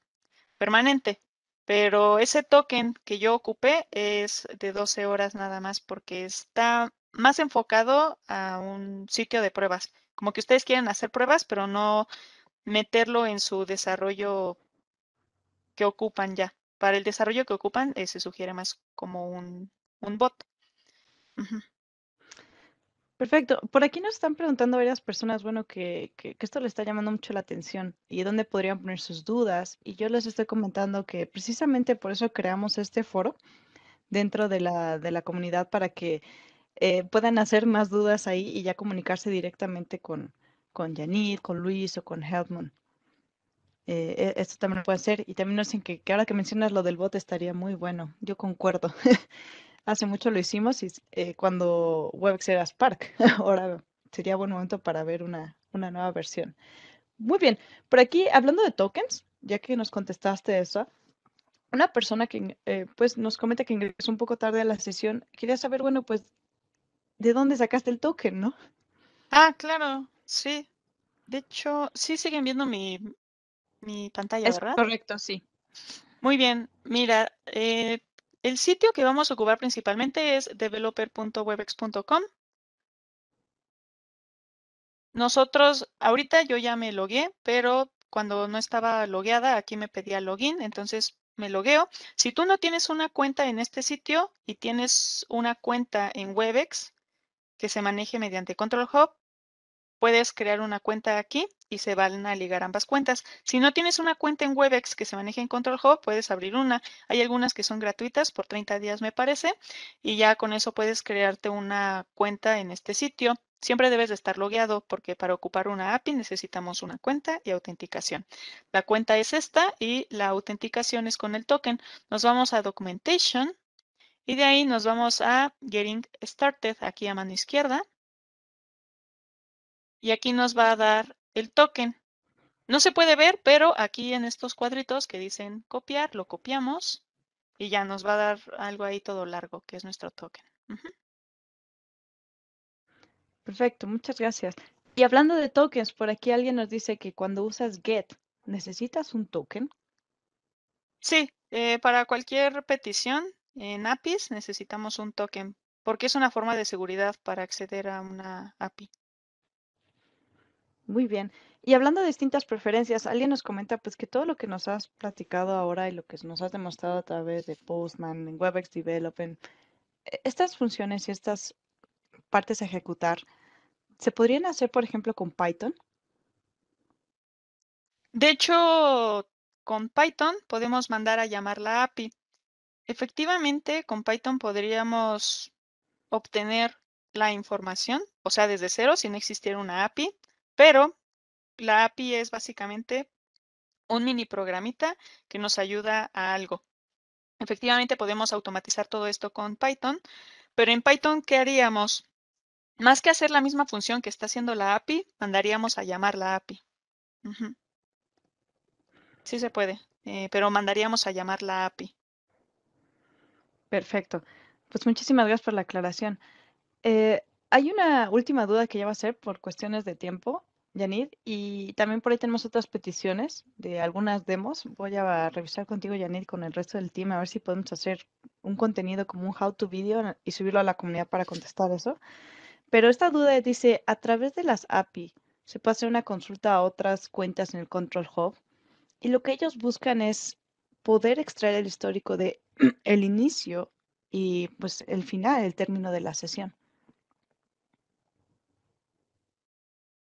permanente. Pero ese token que yo ocupé es de 12 horas nada más porque está más enfocado a un sitio de pruebas. Como que ustedes quieren hacer pruebas, pero no meterlo en su desarrollo que ocupan ya. Para el desarrollo que ocupan, se sugiere más como un bot. Ujú. Perfecto. Por aquí nos están preguntando varias personas, bueno, que esto le está llamando mucho la atención y dónde podrían poner sus dudas. Y yo les estoy comentando que precisamente por eso creamos este foro dentro de la comunidad para que puedan hacer más dudas ahí y ya comunicarse directamente con Janit, con Luis o con Helmut. Esto también lo pueden hacer. Y también nos dicen que ahora que mencionas lo del bot estaría muy bueno. Yo concuerdo. Hace mucho lo hicimos y cuando Webex era Spark. Ahora sería buen momento para ver una nueva versión. Muy bien. Por aquí, hablando de tokens, ya que nos contestaste eso, una persona que pues nos comenta que ingresó un poco tarde a la sesión, quería saber, bueno, pues, ¿de dónde sacaste el token, no? Ah, claro, sí. De hecho, sí siguen viendo mi pantalla, Es ¿verdad? correcto, sí. Muy bien, mira, el sitio que vamos a ocupar principalmente es developer.webex.com. Nosotros, ahorita yo ya me logué, pero cuando no estaba logueada, aquí me pedía login, entonces me logueo. Si tú no tienes una cuenta en este sitio y tienes una cuenta en Webex que se maneje mediante Control Hub, puedes crear una cuenta aquí y se van a ligar ambas cuentas. Si no tienes una cuenta en Webex que se maneje en Control Hub, puedes abrir una. Hay algunas que son gratuitas por 30 días, me parece, y ya con eso puedes crearte una cuenta en este sitio. Siempre debes de estar logueado porque para ocupar una API necesitamos una cuenta y autenticación. La cuenta es esta y la autenticación es con el token. Nos vamos a Documentation y de ahí nos vamos a Getting Started, aquí a mano izquierda. Y aquí nos va a dar el token. No se puede ver, pero aquí en estos cuadritos que dicen copiar, lo copiamos y ya nos va a dar algo ahí todo largo, que es nuestro token. Perfecto, muchas gracias. Y hablando de tokens, por aquí alguien nos dice que cuando usas get, ¿necesitas un token? Sí, para cualquier petición en APIs necesitamos un token, porque es una forma de seguridad para acceder a una API. Muy bien. Y hablando de distintas preferencias, alguien nos comenta pues que todo lo que nos has platicado ahora y lo que nos has demostrado a través de Postman, en WebEx Development, estas funciones y estas partes a ejecutar, ¿se podrían hacer, por ejemplo, con Python? De hecho, con Python podemos mandar a llamar la API. Efectivamente, con Python podríamos obtener la información, o sea, desde cero, si no existiera una API, pero la API es básicamente un mini programita que nos ayuda a algo. Efectivamente, podemos automatizar todo esto con Python, pero en Python, ¿qué haríamos? Más que hacer la misma función que está haciendo la API, mandaríamos a llamar la API. Sí se puede, pero mandaríamos a llamar la API. Perfecto. Pues muchísimas gracias por la aclaración. Eh, Hay una última duda que ya va a ser por cuestiones de tiempo, Yanid, y también por ahí tenemos otras peticiones de algunas demos. Voy a revisar contigo, Yanid, con el resto del team, a ver si podemos hacer un contenido como un how-to video y subirlo a la comunidad para contestar eso. Pero esta duda dice, a través de las API, se puede hacer una consulta a otras cuentas en el Control Hub, y lo que ellos buscan es poder extraer el histórico de el inicio y pues el final, el término de la sesión.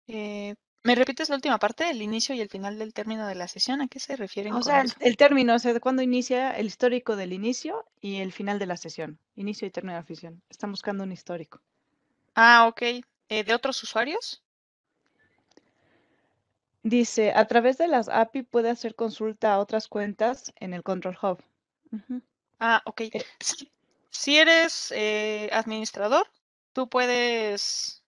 ¿Me repites la última parte, el inicio y el final del término de la sesión? ¿A qué se refieren O con sea, eso? el término, o sea, de cuándo inicia el histórico del inicio y el final de la sesión. Inicio y término de la sesión. Están buscando un histórico. Ah, ok. ¿De otros usuarios? Dice, a través de las API puede hacer consulta a otras cuentas en el Control Hub. Ujú. Ah, ok. Eh, Si eres administrador, tú puedes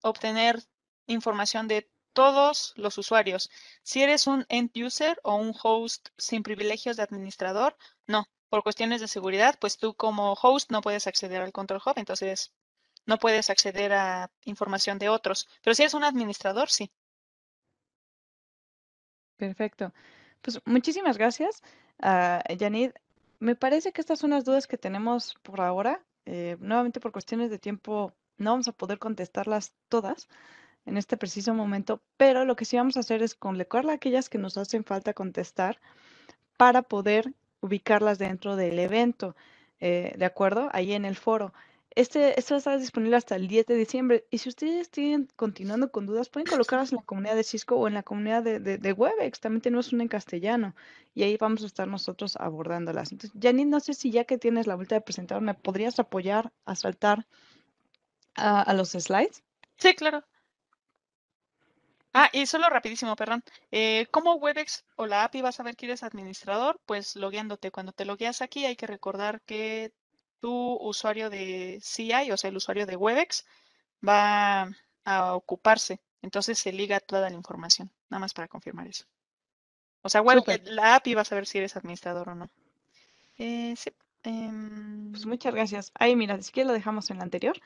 obtener información de todos los usuarios. Si eres un end user o un host sin privilegios de administrador, no. Por cuestiones de seguridad, pues tú como host no puedes acceder al Control Hub, entonces no puedes acceder a información de otros. Pero si eres un administrador, sí. Perfecto. Pues muchísimas gracias, Yanid. Me parece que estas son las dudas que tenemos por ahora. Nuevamente, por cuestiones de tiempo, no vamos a poder contestarlas todas en este preciso momento, pero lo que sí vamos a hacer es conlecar aquellas que nos hacen falta contestar para poder ubicarlas dentro del evento, ¿de acuerdo? Ahí en el foro. Esto va a estar disponible hasta el 10 de diciembre. Y si ustedes siguen continuando con dudas, pueden colocarlas en la comunidad de Cisco o en la comunidad de Webex. También tenemos una en castellano. Y ahí vamos a estar nosotros abordándolas. Entonces, Janine, no sé si ya que tienes la vuelta de presentar, ¿me podrías apoyar a saltar a los slides? Sí, claro. Ah, y solo rapidísimo, perdón. ¿Cómo Webex o la API vas a ver que eres administrador? Pues logueándote. Cuando te logueas aquí hay que recordar que tu usuario de CI, o sea, el usuario de Webex, va a ocuparse. Entonces se liga toda la información. Nada más para confirmar eso. O sea, Súper. la API va a saber si eres administrador o no. Sí. Pues muchas gracias. Ahí, mira, si quieres lo dejamos en la anterior.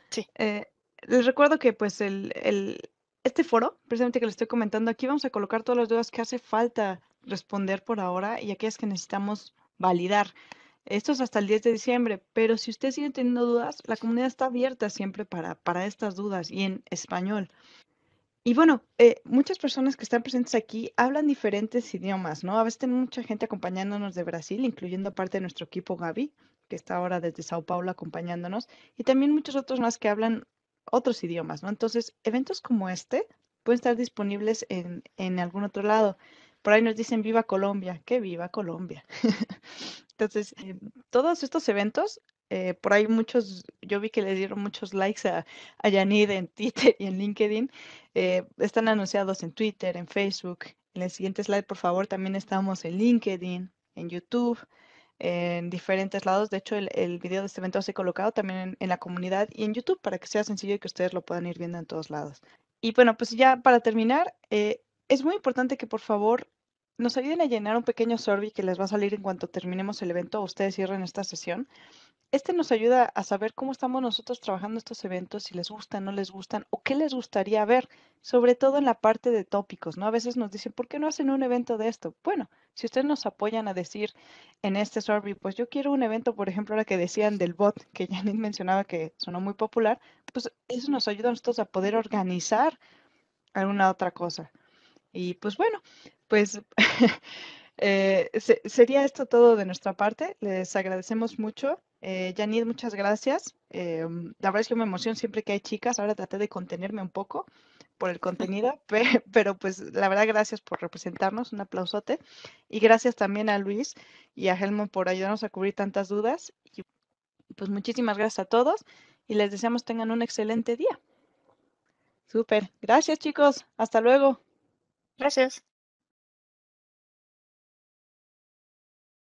Sí. Eh, Les recuerdo que pues este foro, precisamente que le estoy comentando, aquí vamos a colocar todas las dudas que hace falta responder por ahora y aquellas que necesitamos validar. Esto es hasta el 10 de diciembre, pero si usted sigue teniendo dudas, la comunidad está abierta siempre para estas dudas y en español. Y bueno, muchas personas que están presentes aquí hablan diferentes idiomas, ¿no? A veces tenemos mucha gente acompañándonos de Brasil, incluyendo parte de nuestro equipo Gaby, que está ahora desde Sao Paulo acompañándonos, y también muchos otros más que hablan otros idiomas, ¿no? Entonces, eventos como este pueden estar disponibles en algún otro lado. Por ahí nos dicen Viva Colombia, que viva Colombia. Entonces, todos estos eventos Por ahí yo vi que le dieron muchos likes a Yanid en Twitter y en LinkedIn. Están anunciados en Twitter, en Facebook. En el siguiente slide, por favor, también estamos en LinkedIn, en YouTube, en diferentes lados. De hecho, el video de este evento se ha colocado también en la comunidad y en YouTube para que sea sencillo y que ustedes lo puedan ir viendo en todos lados. Y bueno, pues ya para terminar, es muy importante que por favor nos ayuden a llenar un pequeño survey que les va a salir en cuanto terminemos el evento o ustedes cierren esta sesión. Este nos ayuda a saber cómo estamos nosotros trabajando estos eventos, si les gustan, no les gustan, o qué les gustaría ver, sobre todo en la parte de tópicos, ¿no? A veces nos dicen, ¿por qué no hacen un evento de esto? Bueno, si ustedes nos apoyan a decir en este survey, pues yo quiero un evento, por ejemplo, ahora que decían del bot, que Janine mencionaba que sonó muy popular, pues eso nos ayuda a nosotros a poder organizar alguna otra cosa. Y pues bueno, pues sería esto todo de nuestra parte. Les agradecemos mucho. Janine, muchas gracias. La verdad es que me emociono siempre que hay chicas. Ahora traté de contenerme un poco por el contenido, pero pues la verdad gracias por representarnos. Un aplausote. Y gracias también a Luis y a Helmut por ayudarnos a cubrir tantas dudas. Y pues muchísimas gracias a todos y les deseamos tengan un excelente día. Súper. Gracias chicos. Hasta luego. Gracias.